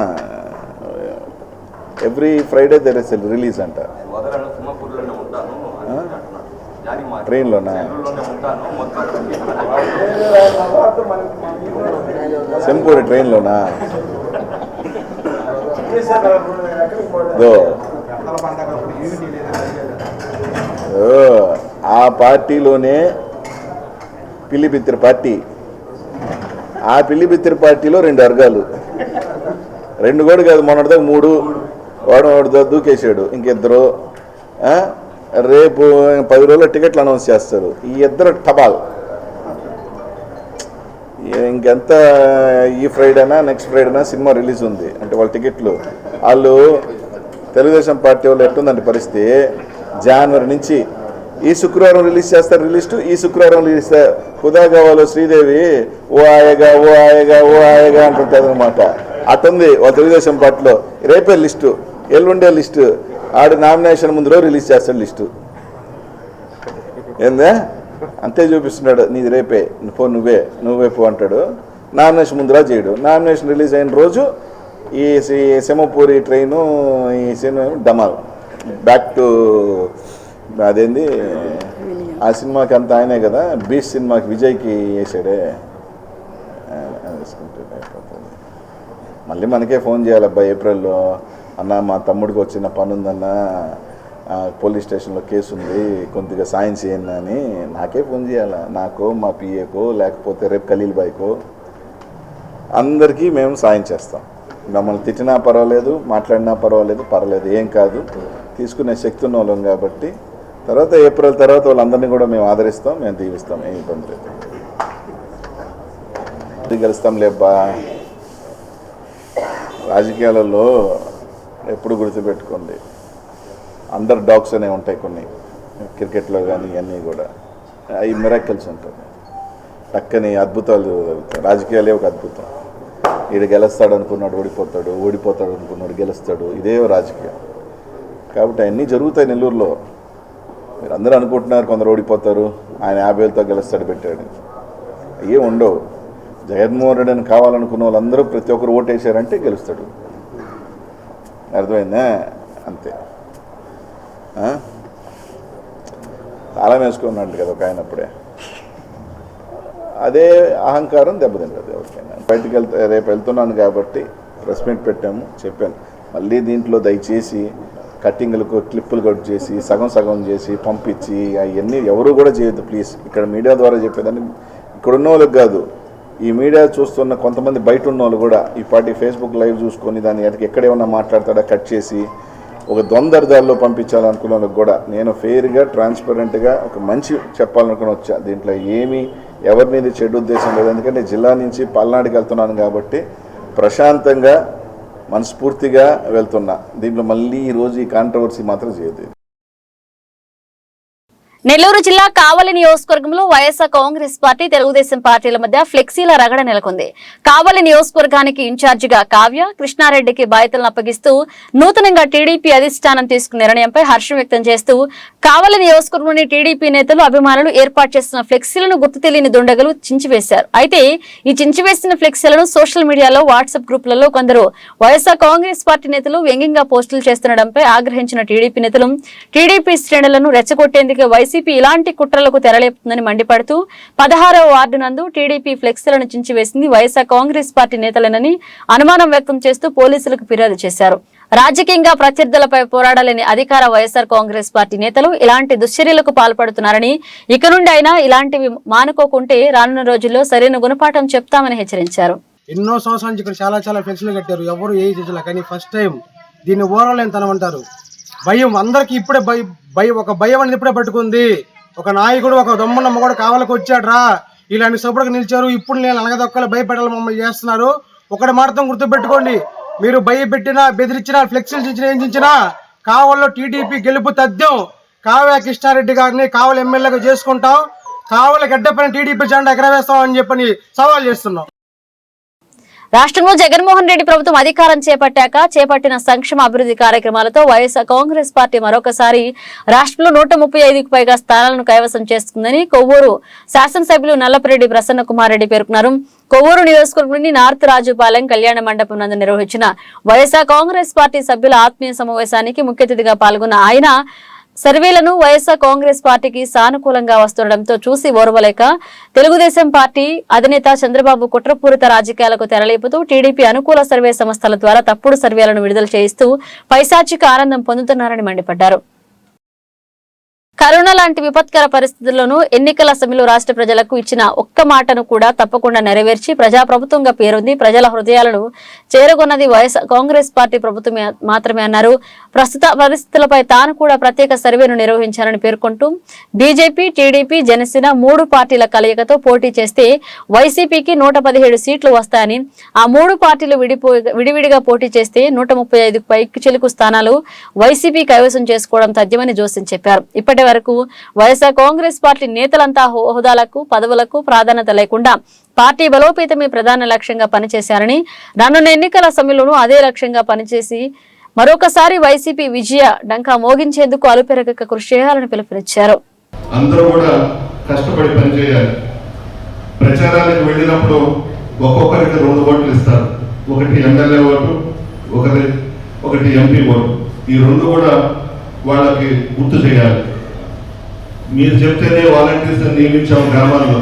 S6: Every Friday there is release అంట. ట్రైన్లోనా? సెంపూరి ట్రైన్లోనా? ఆ పార్టీలోనే పిల్లిపిత్తిరి పార్టీ. ఆ పిల్లిపిత్తిరి పార్టీలో 2 వర్గాలు, 2 కూడా కాదు, మొన్నటిదాకా 3. వాడు దూకేసాడు. ఇంకిద్దరు. రేపు 10 రోజుల్లో టికెట్లు అనౌన్స్ చేస్తారు. ఈ ఇద్దరు టబాల్. ఇంకెంత ఈ ఫ్రైడేనా నెక్స్ట్ ఫ్రైడేనా సినిమా రిలీజ్ ఉంది అంటే వాళ్ళ టికెట్లు. వాళ్ళు తెలుగుదేశం పార్టీ వాళ్ళు ఎట్టుందంటే పరిస్థితి, జనవరి నుంచి ఈ శుక్రవారం రిలీజ్ చేస్తారు, ఈ శుక్రవారం రిలీజ్ చేస్తారు. ఖుదాగా వాళ్ళు శ్రీదేవి ఓ ఆయగా అంటుంటుంది అనమాట. అట్టుంది వాళ్ళ తెలుగుదేశం పార్టీలో. రేపే లిస్టు, ఎల్లుండే లిస్టు, ఆడు నామినేషన్ ముందులో రిలీజ్ చేస్తాడు లిస్టు. ఏందా అంతే చూపిస్తున్నాడు. నీది రేపే, నువ్వే పో అంటాడు. నామినేషన్ ముందులా చేయడు. నామినేషన్ రిలీజ్ అయిన రోజు ఈ సింహపూరి ట్రైను, ఈ సినిమా డమాల్ బ్యాక్ టు అదేంది ఆ సినిమాకి అంతా ఆయనే కదా. బీచ్ సినిమాకి విజయ్కి వేసాడే. మళ్ళీ మనకే ఫోన్ చేయాలి అబ్బాయి ఏప్రిల్లో, అన్న మా తమ్ముడికి వచ్చిన పని ఉందన్న, పోలీస్ స్టేషన్లో కేసు ఉంది, కొద్దిగా సాయం చేయండి అని నాకే ఫోన్ చేయాలా. నాకో మా పిఏకో లేకపోతే రేపు ఖలీల్ బాయ్కో అందరికీ మేము సాయం చేస్తాం. మమ్మల్ని తిట్టినా పర్వాలేదు, మాట్లాడినా పర్వాలేదు, ఏం కాదు. తీసుకునే శక్తి ఉన్న వాళ్ళం కాబట్టి తర్వాత ఏప్రిల్ తర్వాత వాళ్ళందరినీ కూడా మేము ఆదరిస్తాం, మేము దీవిస్తాం. ఏం ఇబ్బంది లేదు. గెలుస్తాం లేబ్బా. రాజకీయాలలో ఎప్పుడు గుర్తుపెట్టుకోండి, అండర్ డాగ్స్ అనేవి ఉంటాయి కొన్ని. క్రికెట్లో కానీ ఇవన్నీ కూడా అవి మిరాకిల్స్ ఉంటుంది. టక్కని అద్భుతాలు జరుగుతాయి. రాజకీయాలే ఒక అద్భుతం. వీడు గెలుస్తాడు అనుకున్నాడు ఓడిపోతాడు అనుకున్నాడు గెలుస్తాడు. ఇదే రాజకీయం. కాబట్టి అవన్నీ జరుగుతాయి నెల్లూరులో. మీరు అందరూ అనుకుంటున్నారు కొందరు ఓడిపోతారు, ఆయన 50,000తో గెలుస్తాడు పెట్టాడు. అయ్యే ఉండవు. జగన్మోహన్ రెడ్డిని కావాలనుకున్న వాళ్ళందరూ ప్రతి ఒక్కరు ఓటేశారంటే గెలుస్తాడు. అర్థమైందా? అంతే. తాళం వేసుకున్నాడు కదా ఒక ఆయన అప్పుడే. అదే అహంకారం దెబ్బతింటుంది ఎవరికైనా. బయటకు రేపు వెళ్తున్నాను కాబట్టి ప్రెస్ మీట్ పెట్టాము, చెప్పాను. మళ్ళీ దీంట్లో దయచేసి కట్టింగ్లకు క్లిప్పులు కట్ చేసి సగం చేసి పంపించి అవన్నీ ఎవరు కూడా చేయొద్దు ప్లీజ్. ఇక్కడ మీడియా ద్వారా చెప్పేదాన్ని ఇక్కడున్న వాళ్ళకి కాదు, ఈ మీడియా చూస్తున్న కొంతమంది బయట ఉన్న వాళ్ళు కూడా ఈ పార్టీ ఫేస్బుక్ లైవ్ చూసుకొని దాన్ని ఎక్కడేమన్నా మాట్లాడతాడా కట్ చేసి ఒక ద్వంద్వర్థాల్లో పంపించాలనుకున్న వాళ్ళకి కూడా నేను ఫెయిర్గా ట్రాన్స్పరెంట్గా ఒక మంచి చెప్పాలనుకుని వచ్చా. దీంట్లో ఏమీ ఎవరి మీద చెడు ఉద్దేశం లేదు. ఎందుకంటే జిల్లా నుంచి పల్నాడుకి వెళ్తున్నాను కాబట్టి ప్రశాంతంగా మనస్ఫూర్తిగా వెళ్తున్నా. దీంట్లో మళ్ళీ ఈరోజు ఈ కాంట్రవర్సీ మాత్రం చేయదు.
S1: నెల్లూరు జిల్లా కావలి నియోజకవర్గంలో వైఎస్ఆర్ కాంగ్రెస్ పార్టీ తెలుగుదేశం పార్టీల మధ్య ఫ్లెక్సీల రగడ నెలకొంది. కావలి నియోజకవర్గానికి ఇన్ఛార్జిగా కావ్య కృష్ణారెడ్డికి బాధ్యతలను అప్పగిస్తూ నూతనంగా టీడీపీ అధిష్టానం తీసుకున్న నిర్ణయంపై హర్షం వ్యక్తం చేస్తూ కావలి నియోజకవర్గంలోని టీడీపీ నేతలు అభిమానులు ఏర్పాటు చేసిన ఫ్లెక్సీలను గుర్తు తెలియని దుండగలు చించివేశారు. అయితే ఈ చించివేసిన ఫ్లెక్సీలను సోషల్ మీడియాలో వాట్సాప్ గ్రూపులలో కొందరు వైఎస్ఆర్ కాంగ్రెస్ పార్టీ నేతలు వ్యంగ్యంగా పోస్టులు చేస్తుండడంపై ఆగ్రహించిన టీడీపీ నేతలు టీడీపీ శ్రేణులను రెచ్చగొట్టేందుకు వైసీపీ ఇలాంటి కుట్రలకు తెరలేపుతుందని మండిపడుతూ 16వ వార్డు నందు టీడీపీ ఫ్లెక్సీలను చించివేసింది వైఎస్ఆర్ కాంగ్రెస్ పార్టీ నేతలేనని అనుమానం వ్యక్తం చేస్తూ పోలీసులకు ఫిర్యాదు చేశారు. రాజకీయంగా ప్రత్యర్థులపై పోరాడాలని అధికార వైఎస్ఆర్ కాంగ్రెస్ పార్టీ నేతలు ఇలాంటి దుశ్చర్యలకు పాల్పడుతున్నారని, ఇక నుండి అయినా ఇలాంటివి మానుకోకుంటే రానున్న రోజుల్లో సరైన గుణపాఠం చెప్తామని హెచ్చరించారు.
S7: ఎన్నో సంవత్సరాల నుంచి ఇక్కడ చాలా ఫ్లెక్సీలు కట్టారు, ఎవరు ఏ చేయాలి, కానీ ఫస్ట్ టైం దీన్ని ఓరలేనితనం అంటారు. భయం అందరికి ఇప్పుడే ఒక భయం అనేది ఇప్పుడే పట్టుకుంది. ఒక నాయకుడు ఒక దొమ్మనమ్మ కూడా కావాలకు వచ్చాడు రా, ఇలాంటి సపోర్ట్గా నిలిచారు. ఇప్పుడు నేను అనగదొక్కలు భయపెట్టాలి మమ్మల్ని చేస్తున్నారు. ఒకటి మాత్రం గుర్తుపెట్టుకోండి, మీరు భయపెట్టినా బెదిరించినా ఫ్లెక్సీలు చించినా ఏం చించినా కావల్లో టీడీపీ గెలుపు తథ్యం. కావ్య కృష్ణారెడ్డి గారిని కావలి ఎమ్మెల్యేగా చేసుకుంటాం, కావలి గడ్డపైన టీడీపీ జెండా ఎగరవేస్తాం అని చెప్పని సవాల్ చేస్తున్నాం.
S1: రాష్ట్రంలో జగన్మోహన్ రెడ్డి ప్రభుత్వం అధికారం చేపట్టిన సంక్షేమ అభివృద్ధి కార్యక్రమాలతో వైఎస్ఆర్ కాంగ్రెస్ పార్టీ మరొకసారి రాష్ట్రంలో 135కు పైగా స్థానాలను కైవసం చేస్తుందని కొవ్వూరు శాసనసభ్యులు నల్లపరెడ్డి ప్రసన్న కుమార్ రెడ్డి పేర్కొన్నారు. కొవ్వూరు నియోజకవర్గంలోని నార్త్ రాజుపాలెం కళ్యాణ మండపం నందు నిర్వహించిన వైఎస్ఆర్ కాంగ్రెస్ పార్టీ సభ్యుల ఆత్మీయ సమావేశానికి ముఖ్య అతిథిగా పాల్గొన్న ఆయన సర్వేలను వైఎస్ఆర్ కాంగ్రెస్ పార్టీకి సానుకూలంగా వస్తుండటంతో చూసి ఓర్వలేక తెలుగుదేశం పార్టీ అధినేత చంద్రబాబు కుట్రపూరిత రాజకీయాలకు తెరలేపుతూ టీడీపీ అనుకూల సర్వే సంస్థల ద్వారా తప్పుడు సర్వేలను విడుదల చేయిస్తూ పైశాచిక ఆనందం పొందుతున్నారని మండిపడ్డారు. కరోనా లాంటి విపత్కర పరిస్థితుల్లోనూ ఎన్నికల సమయంలో రాష్ట్ర ప్రజలకు ఇచ్చిన ఒక్క మాటను కూడా తప్పకుండా నెరవేర్చి ప్రజాప్రభుత్వంగా పేరొంది ప్రజల హృదయాలను చేరుకున్నది వైఎస్ఆర్ కాంగ్రెస్ పార్టీ ప్రభుత్వం మాత్రమే అన్నారు. ప్రస్తుత పరిస్థితులపై తాను కూడా ప్రత్యేక సర్వేను నిర్వహించారని పేర్కొంటూ బీజేపీ, టీడీపీ, జనసేన 3 పార్టీల కలయికతో పోటీ చేస్తే వైసీపీకి 117 సీట్లు వస్తాయని, ఆ 3 పార్టీలు విడివిడిగా పోటీ చేస్తే 135కు పైకి చిలుకు స్థానాలు వైసీపీ కైవసం చేసుకోవడం తథ్యమని జోస్యం చెప్పారు. ఇప్పటి వరకు వైఎస్ఆర్ కాంగ్రెస్ పార్టీ నేతలంతా హోదాలకు, పదవులకు ప్రాధాన్యత లేకుండా పార్టీ బలోపేతమే ప్రధాన లక్ష్యంగా పనిచేశారని, రానున్న ఎన్నికల సమయంలోనూ అదే లక్ష్యంగా పనిచేసి మరొకసారి వైసీపీ విజయ డంకా మోగించేందుకు అలుపెరగక కృషి చేయాలని పిలుపునిచ్చారు.
S8: అందరూ కూడా కష్టపడి పనిచేయాలి. ప్రచారానికి వెళ్ళినప్పుడు ఒక్కొక్కరికి 2 ఓట్లు ఇస్తారు. ఒకటి ఎమ్మెల్యే ఓటు, ఒకటి ఎంపీ ఓటు. ఈ 2 కూడా వాళ్ళకి గుర్తు చేయాలి. మీరు చెప్తేనే వాలంటీర్స్ నియమించాం. గ్రామాల్లో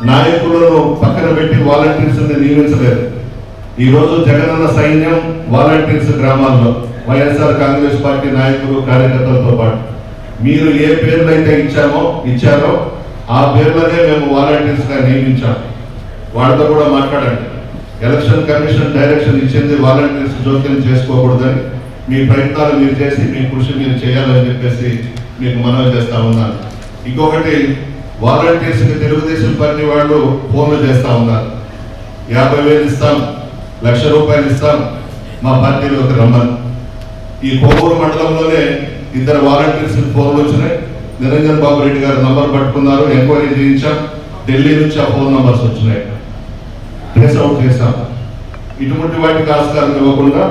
S8: నాయకులను పక్కన పెట్టి వాలంటీర్స్ నియమించలేదు. ఈరోజు జగనన్న సైన్యం వాలంటీర్స్ గ్రామాల్లో వైఎస్ఆర్ కాంగ్రెస్ పార్టీ నాయకులు, కార్యకర్తలతో పాటు మీరు ఏ పేర్లు అయితే ఇచ్చారో ఆ పేర్లనే మేము వాలంటీర్స్ గా నియమించాం. వాళ్ళతో కూడా మాట్లాడండి. ఎలక్షన్ కమిషన్ డైరెక్షన్ ఇచ్చింది వాలంటీర్స్ జోక్యం చేసుకోకూడదని. మీ ప్రయత్నాలు మీరు చేసి మీ కృషి మీరు చేయాలని చెప్పేసి మీకు మనవి చేస్తా ఉన్నాను. ఇంకొకటి, వాలంటీర్స్కి తెలుగుదేశం పార్టీ వాళ్ళు ఫోన్లు చేస్తూ ఉన్నారు. 50,000 ఇస్తాం, ₹1,00,000 ఇస్తాం, మా పార్టీలోకి రమ్మని. ఈ కొవ్వూరు మండలంలోనే 2 వాలంటీర్స్ ఫోన్లు వచ్చినాయి. నిరంజన్ బాబు రెడ్డి గారు నంబర్ పట్టుకున్నారు, ఎంక్వైరీ చేయించాం. ఢిల్లీ నుంచి ఆ ఫోన్ నంబర్స్ వచ్చినాయి, ట్రేస్ అవుట్ చేశాం. ఇటువంటి వాటికి ఆస్కారం ఇవ్వకుండా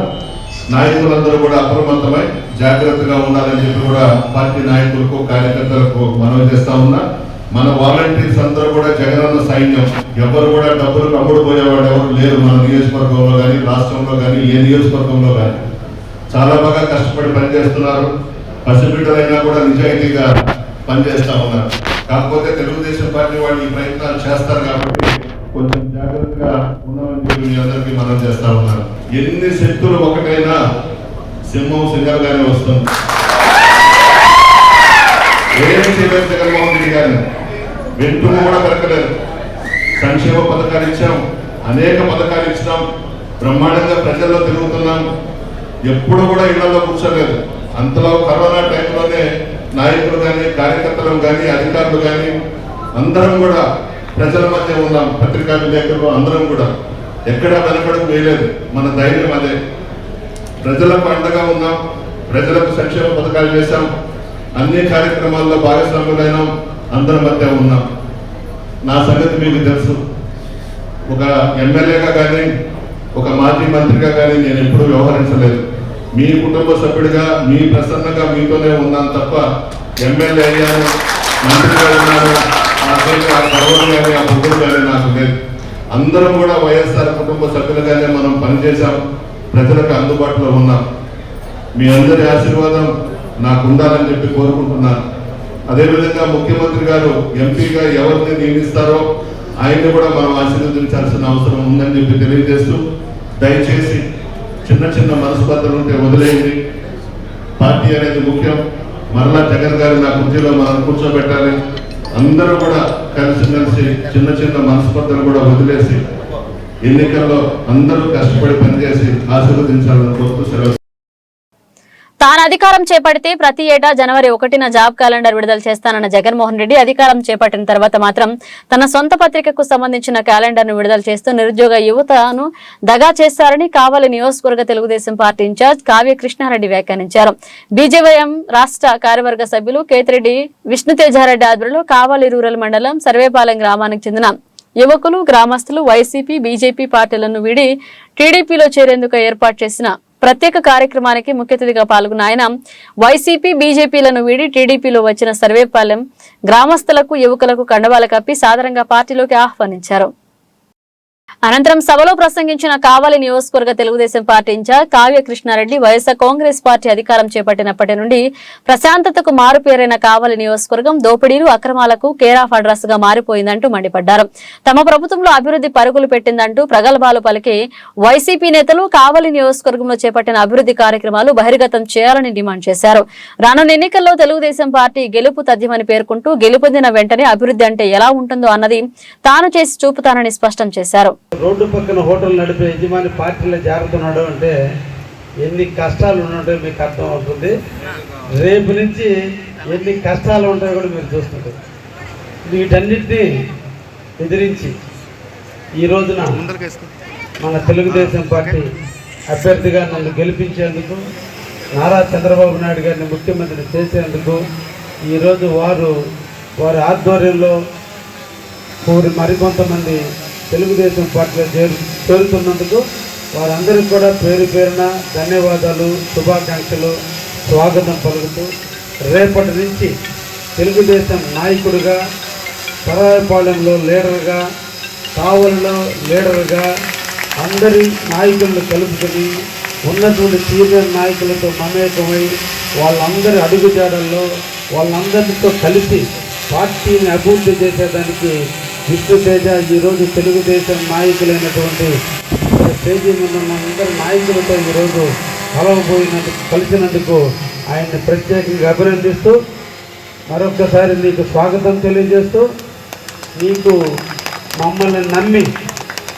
S8: నాయకులందరూ కూడా అప్రమత్తమై జాగ్రత్తగా ఉండాలని చెప్పి కూడా పార్టీ నాయకులకు, కార్యకర్తలకు మనవి చేస్తా ఉన్నా. మన వాలంటీర్స్ అందరూ కూడా జగనన్న సైన్యం. ఎవరు కూడా డబ్బులు అమ్ముడు పోయేవాడు ఎవరు లేరు మన నియోజకవర్గంలో కానీ, రాష్ట్రంలో కానీ, ఏ నియోజకవర్గంలో కానీ. చాలా బాగా కష్టపడి పనిచేస్తున్నారు. పసిబిడ్డలైనా కూడా నిజాయితీగా పనిచేస్తా ఉన్నారు. కాకపోతే తెలుగుదేశం పార్టీ వాళ్ళు ఈ ప్రయత్నాలు చేస్తారు కాబట్టి కొంచెం జాగ్రత్తగా ఉన్నామని చెప్పి మీ అందరికీ మనం చేస్తా ఉన్నారు. ఎన్ని శక్తులు ఒకటైనా సింహం సింగల్గానే వస్తుంది. ఏమి చేయలేదు జగన్మోహన్ రెడ్డి గారిని, వెంటనే కూడా పెరగలేదు. సంక్షేమ పథకాలు ఇచ్చాం, అనేక పథకాలు ఇచ్చినాం, బ్రహ్మాండంగా ప్రజల్లో తిరుగుతున్నాం. ఎప్పుడు కూడా ఇళ్లలో కూర్చోలేదు. అంతలో కరోనా టైంలోనే నాయకులు కానీ, కార్యకర్తలు కానీ, అధికారులు కానీ అందరం కూడా ప్రజల మధ్య ఉన్నాం. పత్రికా విలేకరులు అందరం కూడా ఎక్కడా వెనకడుగు వేయలేదు. మన ధైర్యం అదే. ప్రజలకు అండగా ఉన్నాం, ప్రజలకు సంక్షేమ పథకాలు చేశాం. అన్ని కార్యక్రమాల్లో భాగస్వాములైన అందరి మధ్య ఉన్నాం. నా సంగతి మీకు తెలుసు. ఒక ఎమ్మెల్యేగా కానీ ఒక మాజీ మంత్రిగా కానీ నేను ఎప్పుడూ వ్యవహరించలేదు. మీ కుటుంబ సభ్యుడిగా మీ ప్రసన్నగా మీతోనే ఉన్నాను తప్ప ఎమ్మెల్యే అయ్యాను, మంత్రిగా ఉన్నాను, ఆ గౌరవం కానీ ఆ పొద్దులు కానీ నాకు లేదు. అందరం కూడా వైఎస్ఆర్ కుటుంబ సభ్యులుగానే మనం పనిచేశాం, ప్రజలకు అందుబాటులో ఉన్నాం. మీ అందరి ఆశీర్వాదం నాకు ఉండాలని చెప్పి కోరుకుంటున్నాను. అదేవిధంగా ముఖ్యమంత్రి గారు ఎంపీగా ఎవరిని నియమిస్తారో ఆయన్ని కూడా మనం ఆశీర్వదించాల్సిన అవసరం ఉందని చెప్పి తెలియజేస్తూ, దయచేసి చిన్న చిన్న మనస్పర్ధలు ఉంటే వదిలేయండి. పార్టీ అనేది ముఖ్యం. మరలా జగన్ గారు నా కుర్చీలో మనం కూర్చోబెట్టాలి. అందరూ కూడా కలిసి చిన్న చిన్న మనస్పర్ధలు కూడా వదిలేసి ఎన్నికల్లో అందరూ కష్టపడి పనిచేసి ఆశీర్వదించాలని కోరుతూ సెలవు.
S1: తాను అధికారం చేపడితే ప్రతి ఏటా జనవరి 1న జాబ్ క్యాలెండర్ విడుదల చేస్తానన్న జగన్మోహన్ రెడ్డి అధికారం చేపట్టిన తర్వాత మాత్రం తన సొంత పత్రికకు సంబంధించిన క్యాలెండర్ ను విడుదల చేస్తూ నిరుద్యోగ యువతను దగా చేశారని కావలి నియోజకవర్గ తెలుగుదేశం పార్టీ ఇన్ఛార్జ్ కావ్య కృష్ణారెడ్డి వ్యాఖ్యానించారు. బీజేవైఎం రాష్ట్ర కార్యవర్గ సభ్యులు కేతిరెడ్డి విష్ణుతేజారెడ్డి ఆధ్వర్యంలో కావలి రూరల్ మండలం సర్వేపాలెం గ్రామానికి చెందిన యువకులు గ్రామస్తులు వైసీపీ బీజేపీ పార్టీలను వీడి టీడీపీలో చేరేందుకు ఏర్పాటు చేసిన ప్రత్యేక కార్యక్రమానికి ముఖ్య అతిథిగా పాల్గొన్న ఆయన వైసీపీ బీజేపీలను వీడి టీడీపీలో వచ్చిన సర్వేపాలెం గ్రామస్తులకు యువకులకు కండవాలు కప్పి సాదరంగా పార్టీలోకి ఆహ్వానించారు. అనంతరం సభలో ప్రసంగించిన కావలి నియోజకవర్గ Telugu Desam party incharge Kavya Krishna Reddy YSR Congress party అధికారం చేపట్టినప్పటి నుండి ప్రశాంతతకు మారుపేరైన కావలి నియోజకవర్గం దోపిడీలు అక్రమాలకు కేర్ ఆఫ్ అడ్రస్ గా మారిపోయిందంటూ మండిపడ్డారు. తమ ప్రభుత్వంలో అభివృద్ధి పరుగులు పెట్టిందంటూ ప్రగల్భాలు పలికి వైసీపీ నేతలు కావలి నియోజకవర్గంలో చేపట్టిన అభివృద్ధి కార్యక్రమాలు బహిర్గతం చేయాలని డిమాండ్ చేశారు. రానున్న ఎన్నికల్లో తెలుగుదేశం పార్టీ గెలుపు తథ్యమని పేర్కొంటూ గెలుపొందిన వెంటనే అభివృద్ధి అంటే ఎలా ఉంటుందో అన్నది తాను చేసి చూపుతానని స్పష్టం చేశారు.
S9: రోడ్డు పక్కన హోటల్ నడిపే యజమాని పార్టీలో జారుతున్నాడు అంటే ఎన్ని కష్టాలు ఉన్నట్టు మీకు అర్థం అవుతుంది. రేపు నుంచి ఎన్ని కష్టాలు ఉంటాయో కూడా మీరు చూస్తుంటారు. వీటన్నిటినీ ఎదిరించి ఈ రోజున మన తెలుగుదేశం పార్టీ అభ్యర్థిగా నన్ను గెలిపించేందుకు, నారా చంద్రబాబు నాయుడు గారిని ముఖ్యమంత్రి చేసేందుకు ఈరోజు వారి ఆధ్వర్యంలో మరికొంతమంది తెలుగుదేశం పార్టీలో చేరుతున్నందుకు వారందరికీ కూడా పేరు పేరున ధన్యవాదాలు, శుభాకాంక్షలు, స్వాగతం పలుకుతూ రేపటి నుంచి తెలుగుదేశం నాయకుడిగా, సరాయపాలెంలో లీడర్గా, కావలిలో లీడర్గా అందరి నాయకులను కలుపుకొని ఉన్నటువంటి సీనియర్ నాయకులతో మమేకమై వాళ్ళందరి అడుగుజాడల్లో వాళ్ళందరితో కలిసి పార్టీని అభివృద్ధి చేసేదానికి విష్ణుతేజ ఈరోజు తెలుగుదేశం నాయకులైనటువంటి స్టేజీ మీద ఉన్న అందరి నాయకులతో ఈరోజు కలిసినందుకు ఆయన్ని ప్రత్యేకంగా అభినందిస్తూ మరొకసారి నీకు స్వాగతం తెలియజేస్తూ, నీకు మమ్మల్ని నమ్మి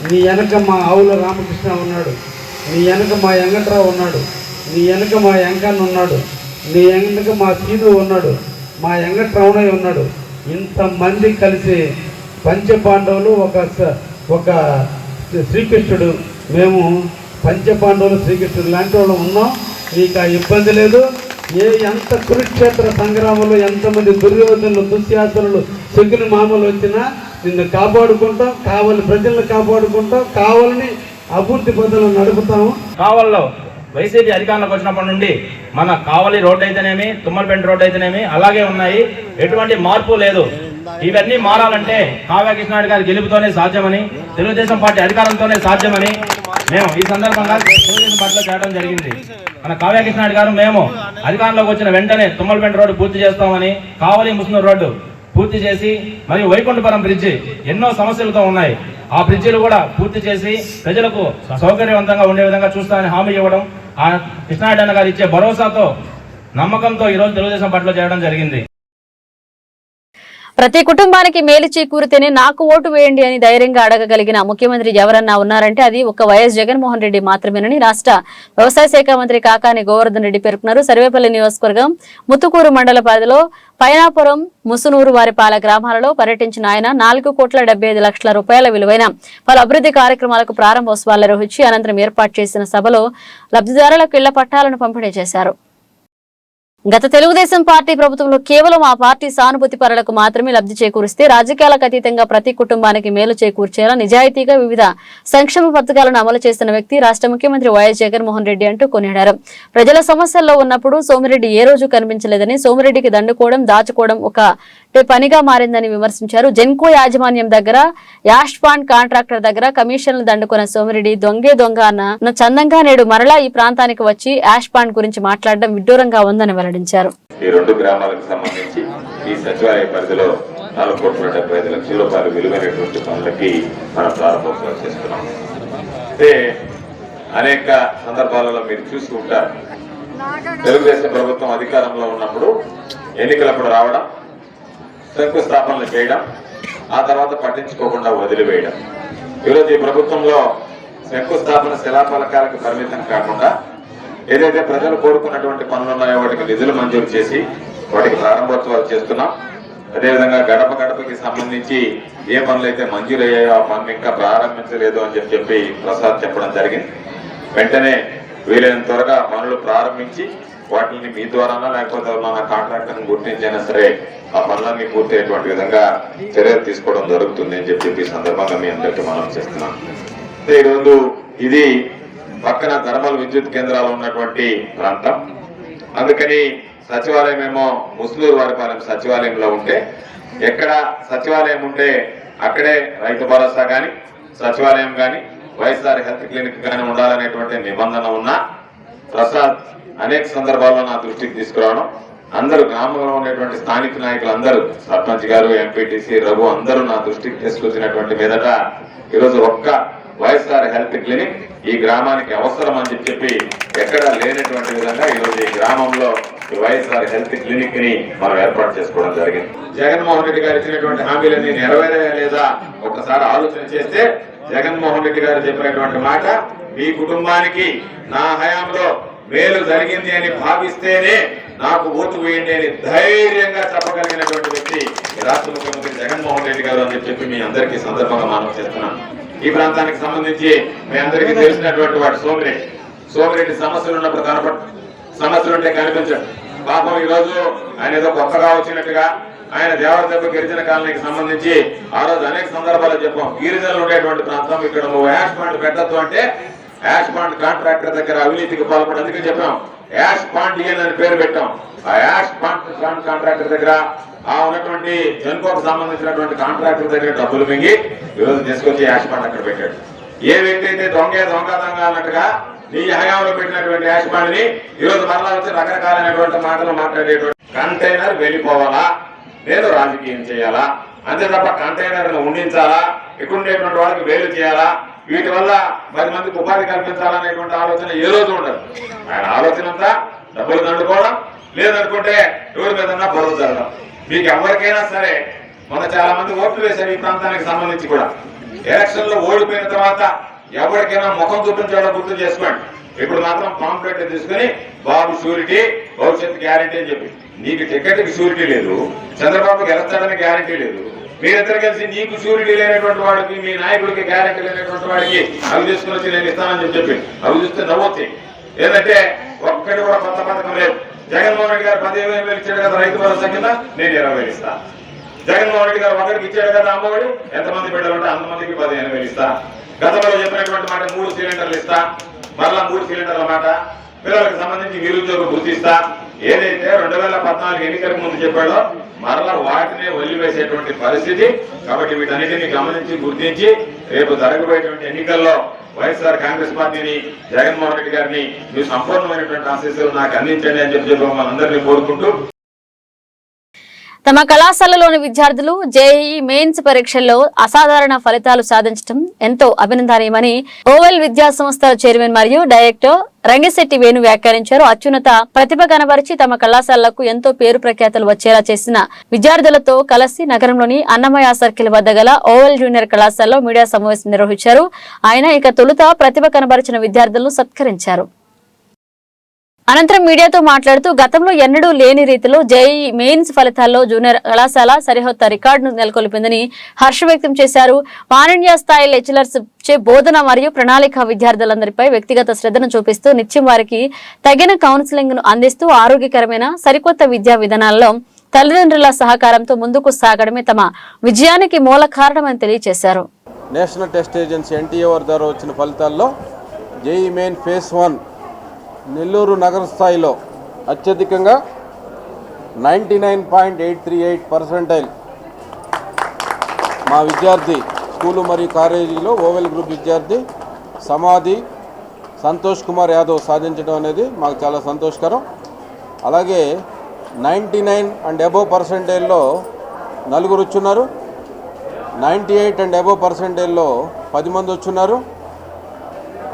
S9: నీ వెనక మా ఆవుల రామకృష్ణ ఉన్నాడు, నీ వెనక మా వెంకట్రావు ఉన్నాడు, నీ వెనక మా వెంకన్న ఉన్నాడు, నీ వెనక మా సీను ఉన్నాడు, మా వెంకట్రావునయ్య ఉన్నాడు. ఇంతమంది కలిసి పంచపాండవులు ఒక శ్రీకృష్ణుడు, మేము పంచపాండవులు శ్రీకృష్ణుడు లాంటి వాళ్ళు ఉన్నాం. నీకు ఆ ఇబ్బంది లేదు. ఎంత కురుక్షేత్ర సంగ్రామంలో ఎంతమంది దుర్యోధనులు, దుశ్శాసనులు, శకుని మామూలు వచ్చినా నిన్ను కాపాడుకుంటాం, కావలి ప్రజలను కాపాడుకుంటాం, కావాలని అభివృద్ధి పద్ధతులు నడుపుతాము.
S10: కావల్లో వైసీపీ అధికారంలోకి వచ్చినప్పటి నుండి మన కావలి రోడ్డు అయితేనేమి, తుమ్మలపేంట రోడ్డు అయితేనేమి అలాగే ఉన్నాయి. ఎటువంటి మార్పు లేదు. ఇవన్నీ మారాలంటే కావ్య కృష్ణారెడ్డి గారి గెలుపుతోనే సాధ్యమని, తెలుగుదేశం పార్టీ అధికారంతోనే సాధ్యమని మేము ఈ సందర్భంగా తెలుగుదేశం పార్టీలో చేయడం జరిగింది. మన కావ్య కృష్ణారెడ్డి గారు మేము అధికారంలోకి వచ్చిన వెంటనే తుమ్మలపేంట రోడ్డు పూర్తి చేస్తామని, కావలి ముస్నూరు రోడ్డు పూర్తి చేసి, మరియు వైకుంఠపురం బ్రిడ్జి ఎన్నో సమస్యలతో ఉన్నాయి, ఆ బ్రిడ్జిలు కూడా పూర్తి చేసి ప్రజలకు సౌకర్యవంతంగా ఉండే విధంగా చూస్తామని హామీ ఇవ్వడం, ఆ కృష్ణారెడ్డి అన్న గారు ఇచ్చే భరోసాతో, నమ్మకంతో ఈరోజు తెలుగుదేశం పార్టీలో చేయడం జరిగింది.
S1: ప్రతి కుటుంబానికి మేలు చేకూరితేనే నాకు ఓటు వేయండి అని ధైర్యంగా అడగగలిగిన ముఖ్యమంత్రి ఎవరన్నా ఉన్నారంటే అది ఒక వైఎస్ జగన్మోహన్ రెడ్డి మాత్రమేనని రాష్ట్ర వ్యవసాయ శాఖ మంత్రి కాకాని గోవర్ధన్ రెడ్డి పేర్కొన్నారు. సర్వేపల్లి నియోజకవర్గం ముత్తుకూరు మండల పరిధిలో పైనాపురం, ముసునూరు వారిపాల గ్రామాలలో పర్యటించిన ఆయన 4,75,00,000 రూపాయల విలువైన పలు అభివృద్ధి కార్యక్రమాలకు ప్రారంభోత్సవాలు నిర్వహించి అనంతరం ఏర్పాటు చేసిన సభలో లబ్ధిదారులకు ఇళ్ల పట్టాలను పంపిణీ చేశారు. గత తెలుగుదేశం పార్టీ ప్రభుత్వంలో కేవలం ఆ పార్టీ సానుభూతి పరులకు మాత్రమే లబ్ధి చేకూరిస్తే రాజకీయాలకు అతీతంగా ప్రతి కుటుంబానికి మేలు చేకూర్చేలా నిజాయితీగా వివిధ సంక్షేమ పథకాలను అమలు చేస్తున్న వ్యక్తి రాష్ట్ర ముఖ్యమంత్రి వైఎస్ జగన్మోహన్ రెడ్డి అంటూ కొనియాడారు. ప్రజల సమస్యల్లో ఉన్నప్పుడు సోమిరెడ్డి ఏ రోజు కనిపించలేదని, సోమిరెడ్డికి దండుకోవడం దాచుకోవడం ఒక పనిగా మారిందని విమర్శించారు. జెన్కో యాజమాన్యం దగ్గర, యాష్ పాండ్ కాంట్రాక్టర్ దగ్గర కమిషన్లు దండుకున్న సోమిరెడ్డి దొంగే దొంగ అన్న చందంగా నేడు మరలా ఈ ప్రాంతానికి వచ్చి యాష్ పాండ్ గురించి మాట్లాడడం విడ్డూరంగా ఉందని వెల్లడించారు.
S3: ఈ 2 గ్రామాలకు సంబంధించి ఈ సచివాలయ పరిధిలో 4,75 లక్షల విలువైనటువంటి పనులకి మనం ప్రారంభోత్సవం చేస్తున్నాం. అంటే అనేక సందర్భాలలో మీరు చూసి ఉంటారు, తెలుగుదేశం ప్రభుత్వం అధికారంలో ఉన్నప్పుడు ఎన్నికలప్పుడు రావడం, శంకుస్థాపనలు చేయడం, ఆ తర్వాత పట్టించుకోకుండా వదిలివేయడం. ఈరోజు ఈ ప్రభుత్వంలో శంకుస్థాపన శిలాఫలకాలకు పరిమితం కాకుండా ఏదైతే ప్రజలు కోరుకున్నటువంటి పనులు ఉన్నాయో వాటికి నిధులు మంజూరు చేసి వాటికి ప్రారంభోత్సవాలు చేస్తున్నాం. అదేవిధంగా గడప గడపకి సంబంధించి ఏ పనులు అయితే మంజూరు అయ్యాయో ఆ పనులు ఇంకా ప్రారంభించలేదు అని చెప్పి ప్రసాద్ చెప్పడం జరిగింది. వెంటనే వీలైనంత త్వరగా పనులు ప్రారంభించి వాటిని మీ ద్వారానా లేకపోతే మన కాంట్రాక్టర్ని గుర్తించైనా సరే ఆ పనులన్నీ పూర్తయ్యేటువంటి విధంగా చర్యలు తీసుకోవడం జరుగుతుంది అని చెప్పి సందర్భంగా మీ అందరికీ మనం చేస్తున్నాం. ఈరోజు ఇది పక్కన థర్మల్ విద్యుత్ కేంద్రాలు ఉన్నటువంటి ప్రాంతం. అందుకని సచివాలయం ఏమో ముస్లూరు వారిపాలెం సచివాలయంలో ఉంటే, ఎక్కడ సచివాలయం ఉంటే అక్కడే రైతు భరోసా కానీ, సచివాలయం కానీ, వైఎస్ఆర్ హెల్త్ క్లినిక్ కానీ ఉండాలనేటువంటి నిబంధన ఉన్నా ప్రసాద్ అనేక సందర్భాల్లో నా దృష్టికి తీసుకురావడం, అందరూ గ్రామంలో ఉండేటువంటి స్థానిక నాయకులు అందరూ, సర్పంచ్ గారు, ఎంపీటీసీ, రఘు అందరూ నా దృష్టికి తీసుకొచ్చినటువంటి మీదట ఈరోజు ఒక్క వైఎస్ఆర్ హెల్త్ క్లినిక్ ఈ గ్రామానికి అవసరం అని చెప్పి ఎక్కడా లేనటువంటి విధంగా ఈరోజు ఈ గ్రామంలో వైఎస్ఆర్ హెల్త్ క్లినిక్ ని మనం ఏర్పాటు చేసుకోవడం జరిగింది. జగన్మోహన్ రెడ్డి గారు ఇచ్చినటువంటి హామీలన్నీ నెరవేరాయా లేదా ఒక్కసారి ఆలోచన చేస్తే, జగన్మోహన్ రెడ్డి గారు చెప్పినటువంటి మాట, మీ కుటుంబానికి నా హయాంలో మేలు జరిగింది అని భావిస్తేనే నాకు ఓటు వేయండి అని ధైర్యంగా చెప్పగలిగినటువంటి వ్యక్తి రాష్ట్ర ముఖ్యమంత్రి జగన్మోహన్ రెడ్డి గారు అని చెప్పి మీ అందరికీ సందర్భంగా మనం చేస్తున్నాం. ఈ ప్రాంతానికి సంబంధించి మీ అందరికీ తెలిసినటువంటి వాడు సోమిరెడ్డి సమస్యలు ఉన్నప్పుడు సమస్యలు ఉంటే కనిపించండి. పాపం ఈ రోజు ఆయన ఏదో కొత్తగా వచ్చినట్టుగా ఆయన దేవరదెబ్బ గిరిజన కాలనీకి సంబంధించి ఆ రోజు అనేక సందర్భాలు చెప్పాం. గిరిజనులు ఉండేటువంటి ప్రాంతం, ఇక్కడ నువ్వు యాష్ పాండ్ పెట్టద్దు అంటే యాష్ పాండ్ కాంట్రాక్టర్ దగ్గర అవినీతికి పాల్పడి, అందుకే చెప్పాం యాష్ పాండియన్ అని పేరు పెట్టాం. ఆ యాష్ పాండ్ కాంట్రాక్టర్ దగ్గర ఆ ఉన్నటువంటి జన్కోకు సంబంధించినటువంటి కాంట్రాక్టర్ దగ్గర డబ్బులు మింగి ఈరోజు తీసుకొచ్చి యాష్ పాండ్ అక్కడ పెట్టాడు. ఏ వ్యక్తి అయితే దొంగ అన్నట్టుగా నీ హయాంలో పెట్టినటువంటి యాష్ పాండ్ని ఈరోజు మరలా వచ్చి రకరకాలైనటువంటి మాటలు మాట్లాడేటువంటి కంటైనర్ వెళ్ళిపోవాలా, నేను రాజకీయం చేయాలా, అంతే తప్ప కంటైనర్ ఉండించాలా, ఇక్కడ ఉండేటువంటి వాళ్ళకి వేలు చేయాలా, వీటి వల్ల 10 మందికి ఉపాధి కల్పించాలనేటువంటి ఆలోచన ఏ రోజు ఉండదు. ఆయన ఆలోచన అంతా డబ్బులు దండుకోవడం, లేదనుకుంటే ఎవరి మీద బరువు జరగడం. మీకు ఎవరికైనా సరే మొన్న చాలా మంది ఓట్లు వేశారు ఈ ప్రాంతానికి సంబంధించి కూడా. ఎలక్షన్ లో ఓడిపోయిన తర్వాత ఎవరికైనా ముఖం చూపించడం గుర్తు చేసుకోండి. ఇప్పుడు మాత్రం పాంప్లెట్ తీసుకుని బాబు షూరిటీ, భవిష్యత్ గ్యారంటీ అని చెప్పి, నీకు టికెట్కి షూరిటీ లేదు, చంద్రబాబు గెలుస్తాడని గ్యారంటీ లేదు. మీరిద్దరు కలిసి నీకు షూరిటీ లేనటువంటి వాడికి, మీ నాయకుడికి గ్యారంటీ లేనటువంటి వాడికి అవి తీసుకుని వచ్చి నేను ఇస్తానని చెప్పి అవి చూస్తే నవ్వొచ్చాయి. ఏంటంటే ఒక్కటి కూడా కొత్త పథకం లేదు. జగన్మోహన్ రెడ్డి గారు 15,000 ఇచ్చాడు కదా రైతు భరోసా కింద, నేను 20,000 ఇస్తా. జగన్మోహన్ రెడ్డి గారు ఒకరికి ఇచ్చాడు కదా అమ్మఒడి, ఎంతమంది బిడ్డలు ఉంటే అంతమందికి 15,000 ఇస్తా. గతంలో చెప్పినటువంటి మాట 3 సిలిండర్లు ఇస్తా, మరలా 3 సిలిండర్ల మాట. పిల్లలకు సంబంధించి నిరుద్యోగ గుర్తిస్తా. ఏదైతే 2014 ఎన్నికలకు ముందు చెప్పాడో మరలా వాటినే వదిలివేసేటువంటి పరిస్థితి. కాబట్టి వీటన్నిటిని గమనించి గుర్తించి రేపు జరగబోయేటువంటి ఎన్నికల్లో వైఎస్ఆర్ కాంగ్రెస్ పార్టీని, జగన్మోహన్ రెడ్డి గారిని మీరు సంపూర్ణమైనటువంటి ఆశీస్సులు నాకు అందించండి అని చెప్పి మనందరినీ కోరుకుంటూ,
S1: తమ కళాశాలలోని విద్యార్థులు జేఈఈ మెయిన్స్ పరీక్షల్లో అసాధారణ ఫలితాలు సాధించడం ఎంతో అభినందనీయమని ఓవెల్ విద్యా సంస్థల చైర్మన్ మరియు డైరెక్టర్ రంగిశెట్టి వేణు వ్యాఖ్యానించారు. అత్యున్నత ప్రతిభ కనబరిచి తమ కళాశాలలకు ఎంతో పేరు ప్రఖ్యాతలు వచ్చేలా చేసిన విద్యార్థులతో కలిసి నగరంలోని అన్నమయ్య సర్కిల్ వద్ద గల ఓవెల్ జూనియర్ కళాశాలలో మీడియా సమావేశం నిర్వహించారు. ఆయన తొలుత ప్రతిభ కనబరిచిన విద్యార్థులను సత్కరించారు. అనంతరం మీడియాతో మాట్లాడుతూ గతంలో ఎన్నడూ లేని రీతిలో జేఈఈ మెయిన్స్ ఫలితాల్లో జూనియర్ కళాశాల సరికొత్త రికార్డును నెలకొల్పిందని హర్షం వ్యక్తం చేశారు. పాన్ ఇండియా స్థాయి లెక్చరర్స్ చే బోధన మరియు ప్రణాళిక విద్యార్థులందరిపై వ్యక్తిగత శ్రద్ధను చూపిస్తూ నిత్యం వారికి తగిన కౌన్సిలింగ్ ను అందిస్తూ ఆరోగ్యకరమైన సరికొత్త విద్యా విధానాల్లో తల్లిదండ్రుల సహకారంతో ముందుకు సాగడమే తమ విజయానికి మూల కారణమని తెలియజేశారు.
S11: నేషనల్ టెస్ట్ ఏజెన్సీ ఎన్టీఏ వారి ద్వారా వచ్చిన ఫలితాల్లో జేఈఈ మెయిన్ ఫేజ్ 1 నెల్లూరు నగర స్థాయిలో అత్యధికంగా 99.838% మా విద్యార్థి స్కూలు మరియు కాలేజీలో ఓవెల్ గ్రూప్ విద్యార్థి సమాధి సంతోష్ కుమార్ యాదవ్ సాధించడం అనేది మాకు చాలా సంతోషకరం. అలాగే 99 and above పర్సెంటేజ్లో 4 వచ్చున్నారు. 98 and above పర్సెంటేజ్లో 10 మంది వచ్చున్నారు.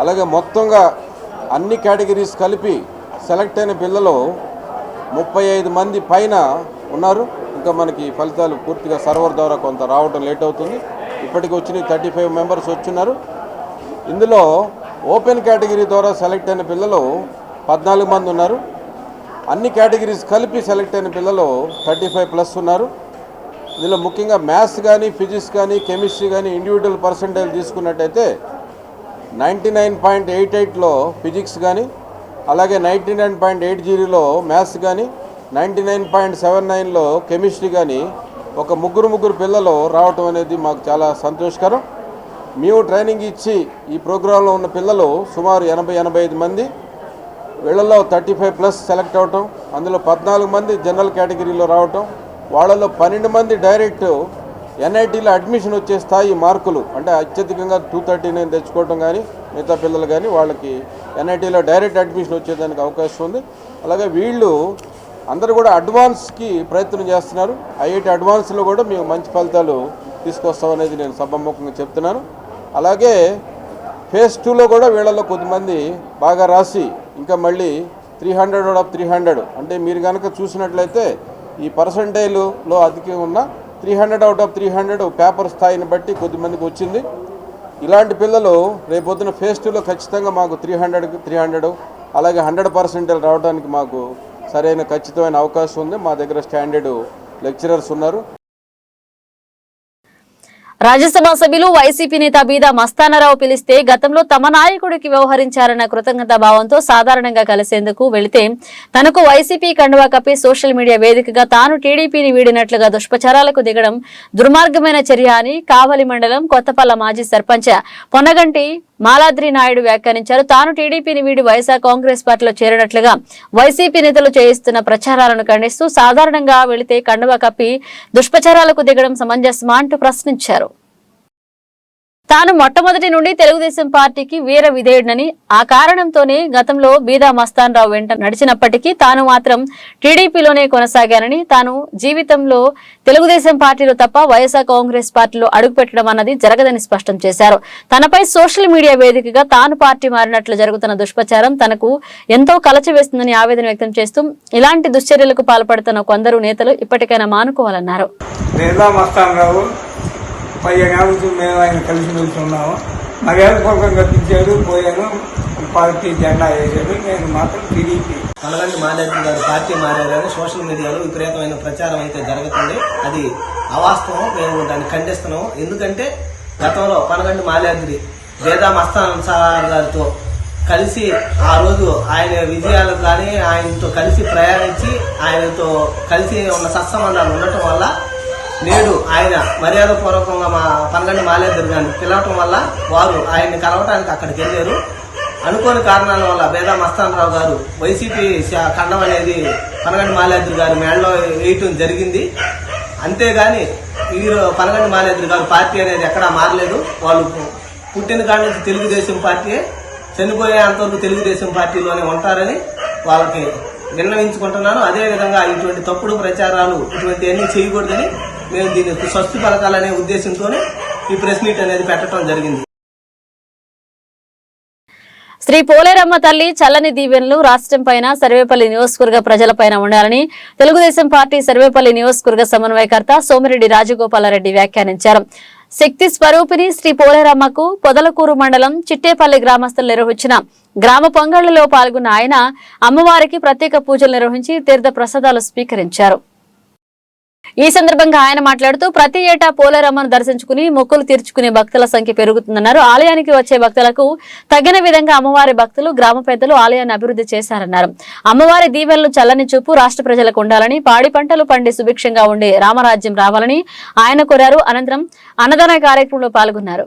S11: అలాగే మొత్తంగా అన్ని కేటగిరీస్ కలిపి సెలెక్ట్ అయిన పిల్లలు 35 మంది పైన ఉన్నారు. ఇంకా మనకి ఫలితాలు పూర్తిగా సర్వర్ ద్వారా కొంత రావడం లేట్ అవుతుంది. ఇప్పటికి వచ్చిన 35 మెంబర్స్ వచ్చున్నారు. ఇందులో ఓపెన్ కేటగిరీ ద్వారా సెలెక్ట్ అయిన పిల్లలు 14 మంది ఉన్నారు. అన్ని కేటగిరీస్ కలిపి సెలెక్ట్ అయిన పిల్లలు 35+ ఉన్నారు. ఇందులో ముఖ్యంగా మ్యాథ్స్ కానీ ఫిజిక్స్ కానీ కెమిస్ట్రీ కానీ ఇండివిజువల్ పర్సంటేజ్ తీసుకున్నట్టయితే 99.88లో ఫిజిక్స్ కానీ, అలాగే 99.80లో మ్యాథ్స్ కానీ, 99.79లో కెమిస్ట్రీ కానీ ఒక ముగ్గురు పిల్లలు రావటం అనేది మాకు చాలా సంతోషకరం. మేము ట్రైనింగ్ ఇచ్చి ఈ ప్రోగ్రాంలో ఉన్న పిల్లలు సుమారు 80-85 మంది. వీళ్ళలో 35+ సెలెక్ట్ అవటం, అందులో 14 మంది జనరల్ కేటగిరీలో రావటం, వాళ్ళలో 12 మంది డైరెక్ట్ ఎన్ఐటీలో అడ్మిషన్ వచ్చే స్థాయి మార్కులు అంటే అత్యధికంగా 239 తెచ్చుకోవడం కానీ, మిగతా పిల్లలు కానీ వాళ్ళకి ఎన్ఐటీలో డైరెక్ట్ అడ్మిషన్ వచ్చేదానికి అవకాశం ఉంది. అలాగే వీళ్ళు అందరూ కూడా అడ్వాన్స్కి ప్రయత్నం చేస్తున్నారు. ఐఐటి అడ్వాన్స్లో కూడా మేము మంచి ఫలితాలు తీసుకొస్తామనేది నేను సభాముఖంగా చెప్తున్నాను. అలాగే ఫేజ్ 2లో కూడా వీళ్ళలో కొద్దిమంది బాగా రాసి ఇంకా మళ్ళీ 300 out of 300 అంటే మీరు కనుక చూసినట్లయితే ఈ పర్సంటైల్లో అధికంగా ఉన్న 300 out of 300 పేపర్ స్థాయిని బట్టి కొద్దిమందికి వచ్చింది. ఇలాంటి పిల్లలు రేపొద్దున ఫేజ్ 2లో ఖచ్చితంగా మాకు 300 అలాగే 100% రావడానికి మాకు సరైన ఖచ్చితమైన అవకాశం ఉంది. మా దగ్గర స్టాండర్డ్ లెక్చరర్స్ ఉన్నారు.
S1: రాజ్యసభ సభ్యులు వైసీపీ నేత బీదా మస్తానరావు పిలిస్తే గతంలో తమ నాయకుడికి వ్యవహరించారన్న కృతజ్ఞతా భావంతో సాధారణంగా కలిసేందుకు వెళితే తనకు వైసీపీ కండువా కప్పి సోషల్ మీడియా వేదికగా తాను టీడీపీని వీడినట్లుగా దుష్ప్రచారాలకు దిగడం దుర్మార్గమైన చర్య అని కావలి మండలం కొత్తపల్ల మాజీ సర్పంచ్ పొన్నగంటి మాలాద్రి నాయుడు వ్యాఖ్యానించారు. తాను టీడీపీని వీడి వైఎస్ఆర్ కాంగ్రెస్ పార్టీలో చేరినట్లుగా వైసీపీ నేతలు చేయిస్తున్న ప్రచారాలను ఖండిస్తూ సాధారణంగా వెళితే కండువా కప్పి దుష్ప్రచారాలకు దిగడం సమంజసమా అంటూ ప్రశ్నించారు. తాను మొట్టమొదటి నుండి తెలుగుదేశం పార్టీకి వీర విధేయుడనని, ఆ కారణంతోనే గతంలో బీదా మస్తాన్ రావు వెంట నడిచినప్పటికీ తాను మాత్రం టీడీపీలోనే కొనసాగానని, తాను జీవితంలో తెలుగుదేశం పార్టీలో తప్ప వైఎస్ఆర్ కాంగ్రెస్ పార్టీలో అడుగుపెట్టడం అన్నది జరగదని స్పష్టం చేశారు. తనపై సోషల్ మీడియా వేదికగా తాను పార్టీ మారినట్లు జరుగుతున్న దుష్ప్రచారం తనకు ఎంతో కలచివేస్తుందని ఆవేదన వ్యక్తం చేస్తూ ఇలాంటి దుశ్చర్యలకు పాల్పడుతున్న కొందరు నేతలు ఇప్పటికైనా మానుకోవాలన్నారు.
S12: మేము ఆయన కలిసి ఉన్నాము. మర్యాదపూర్వకంగా కల్పించాడు, పోయాను, పార్టీ జెండా వేసాడు. నేను మాత్రం టీడీపీ.
S13: పొన్నగంటి మాలాద్రి గారు పార్టీ మారారని సోషల్ మీడియాలో విపరీతమైన ప్రచారం అయితే జరుగుతుంది. అది అవాస్తవం. మేము దాన్ని ఖండిస్తున్నాము. ఎందుకంటే గతంలో పొన్నగంటి మాలాద్రి బీదా మస్తాన్ సార్ గారితో కలిసి ఆ రోజు ఆయన విజయాలకు కానీ ఆయనతో కలిసి ప్రయాణించి ఆయనతో కలిసి ఉన్న సత్సంబంధాలు ఉండటం వల్ల నేడు ఆయన మర్యాదపూర్వకంగా మా పొన్నగంటి మాలాద్రి గారిని పిలవటం వల్ల వారు ఆయన్ని కలవటానికి అక్కడికి వెళ్ళారు. అనుకోని కారణాల వల్ల బీదా మస్తాన్ రావు గారు వైసీపీ ఖండం అనేది పొన్నగంటి మాలాద్రి గారి మేడలో వేయటం జరిగింది. అంతేగాని వీరు పొన్నగంటి మాలాద్రి గారు పార్టీ అనేది ఎక్కడా మారలేదు. వాళ్ళు పుట్టిన కాడి నుంచి తెలుగుదేశం పార్టీయే, చనిపోయే అంతవరకు తెలుగుదేశం పార్టీలోనే ఉంటారని వాళ్ళకి విన్నవించుకుంటున్నాను. అదేవిధంగా ఇటువంటి తప్పుడు ప్రచారాలు ఇటువంటి అన్ని చేయకూడదని మేము దీన్ని స్వస్తి పలకాలనే ఉద్దేశంతోనే ఈ ప్రెస్ మీట్ అనేది పెట్టడం జరిగింది.
S1: శ్రీ పోలేరమ్మ తల్లి చల్లని దీవెనలు రాష్ట్రం పైన సర్వేపల్లి నియోజకవర్గ ప్రజలపైన ఉండాలని తెలుగుదేశం పార్టీ సర్వేపల్లి నియోజకవర్గ సమన్వయకర్త సోమిరెడ్డి రాజగోపాలరెడ్డి వ్యాఖ్యానించారు. శక్తి స్వరూపిణి శ్రీ పోలేరమ్మకు పొదలకూరు మండలం చిట్టేపల్లి గ్రామస్తులు నిర్వహించిన గ్రామ పొంగళ్లలో పాల్గొన్న ఆయన అమ్మవారికి ప్రత్యేక పూజలు నిర్వహించి తీర్థ ప్రసాదాలు స్వీకరించారు. ఈ సందర్భంగా ఆయన మాట్లాడుతూ ప్రతి ఏటా పోలేరమ్మను దర్శించుకుని మొక్కులు తీర్చుకునే భక్తుల సంఖ్య పెరుగుతుందన్నారు. ఆలయానికి వచ్చే భక్తులకు తగిన విధంగా అమ్మవారి భక్తులు గ్రామ పెద్దలు ఆలయాన్ని అభివృద్ధి చేశారన్నారు. అమ్మవారి దీవెనలు చల్లని చూపు రాష్ట్ర ప్రజలకు ఉండాలని, పాడి పంటలు పండి సుభిక్షంగా ఉండే రామరాజ్యం రావాలని ఆయన కోరారు. అనంతరం అన్నదాన కార్యక్రమంలో పాల్గొన్నారు.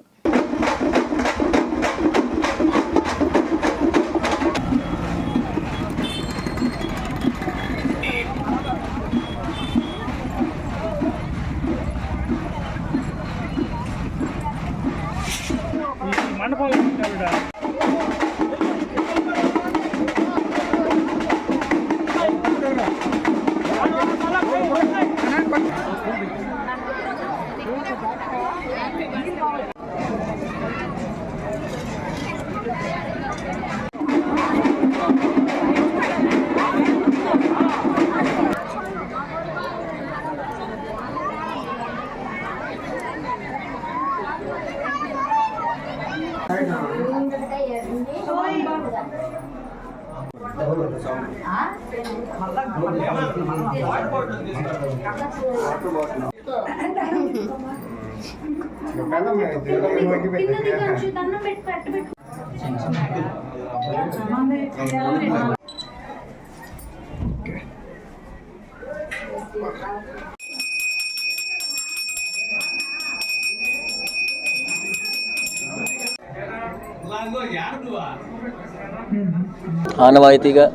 S14: ఆనవాయితీగా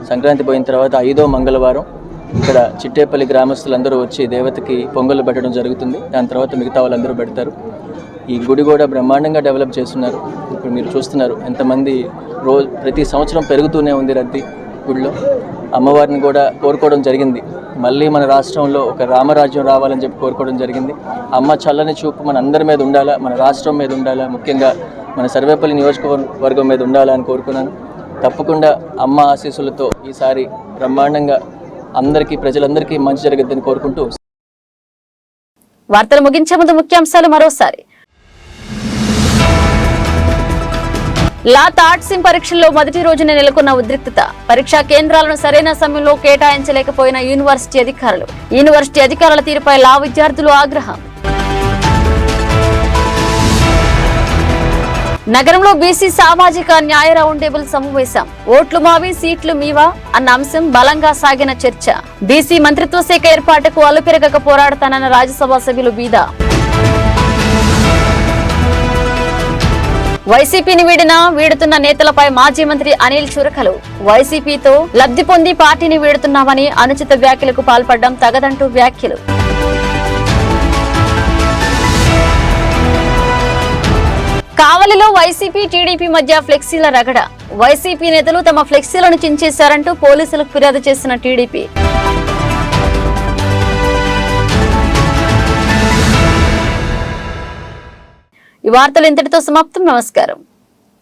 S14: సంక్రాంతి పోయిన తర్వాత 5వ మంగళవారం ఇక్కడ చిట్టేపల్లి గ్రామస్తులందరూ వచ్చి దేవతకి పొంగళ్ళు పెట్టడం జరుగుతుంది. దాని తర్వాత మిగతా వాళ్ళందరూ పెడతారు. ఈ గుడి కూడా బ్రహ్మాండంగా డెవలప్ చేస్తున్నారు. ఇప్పుడు మీరు చూస్తున్నారు ఎంతమంది ప్రతి సంవత్సరం పెరుగుతూనే ఉంది రద్దీ గుడిలో. అమ్మవారిని కూడా కోరుకోవడం జరిగింది, మళ్ళీ మన రాష్ట్రంలో ఒక రామరాజ్యం రావాలని చెప్పి కోరుకోవడం జరిగింది. అమ్మ చల్లని చూపు మన అందరి మీద ఉండాలా, మన రాష్ట్రం మీద ఉండాలా, ముఖ్యంగా మన సర్వేపల్లి నియోజకవర్గం మీద ఉండాలా అని కోరుకున్నాను. తప్పకుండా అమ్మ ఆశీస్సులతో ఈసారి బ్రహ్మాండంగా అందరికీ ప్రజలందరికీ మంచి జరగద్దని కోరుకుంటూ
S1: వార్తలు ముగించే ముందు ముఖ్యాంశాలు మరోసారి. లా థర్డ్ సిమ్ పరీక్షల్లో మొదటి రోజునే నెలకొన్న ఉద్రిక్తత. పరీక్షా కేంద్రాలను సరైన సమయంలో కేటాయించలేకపోయిన యూనివర్సిటీ అధికారులు. యూనివర్సిటీ అధికారుల తీరుపై లా విద్యార్థులు ఆగ్రహం. నగరంలో బీసీ సామాజిక న్యాయ రౌండ్ టేబుల్ సమావేశం. ఓట్లు మావి సీట్లు మీవా అన్న అంశం బలంగా సాగిన చర్చ. బీసీ మంత్రిత్వ శాఖ ఏర్పాటుకు అలుపెరగక పోరాడతానన్న రాజ్యసభ సభ్యులు బీదా. వైసీపీని వీడుతున్న నేతలపై మాజీ మంత్రి అనిల్ చురకలు. వైసీపీతో లబ్ధి పొంది పార్టీని వీడుతున్నామని అనుచిత వ్యాఖ్యలకు పాల్పడడం తగదంటూ వ్యాఖ్యలు. కావలిలో వైసీపీ టీడీపీ మధ్య ఫ్లెక్సీల రగడ. వైసీపీ నేతలు తమ ఫ్లెక్సీలను చించేశారంటూ పోలీసులకు ఫిర్యాదు చేసిన టీడీపీ. ఈ వార్తలు ఇంతటితో సమాప్తం. నమస్కారం.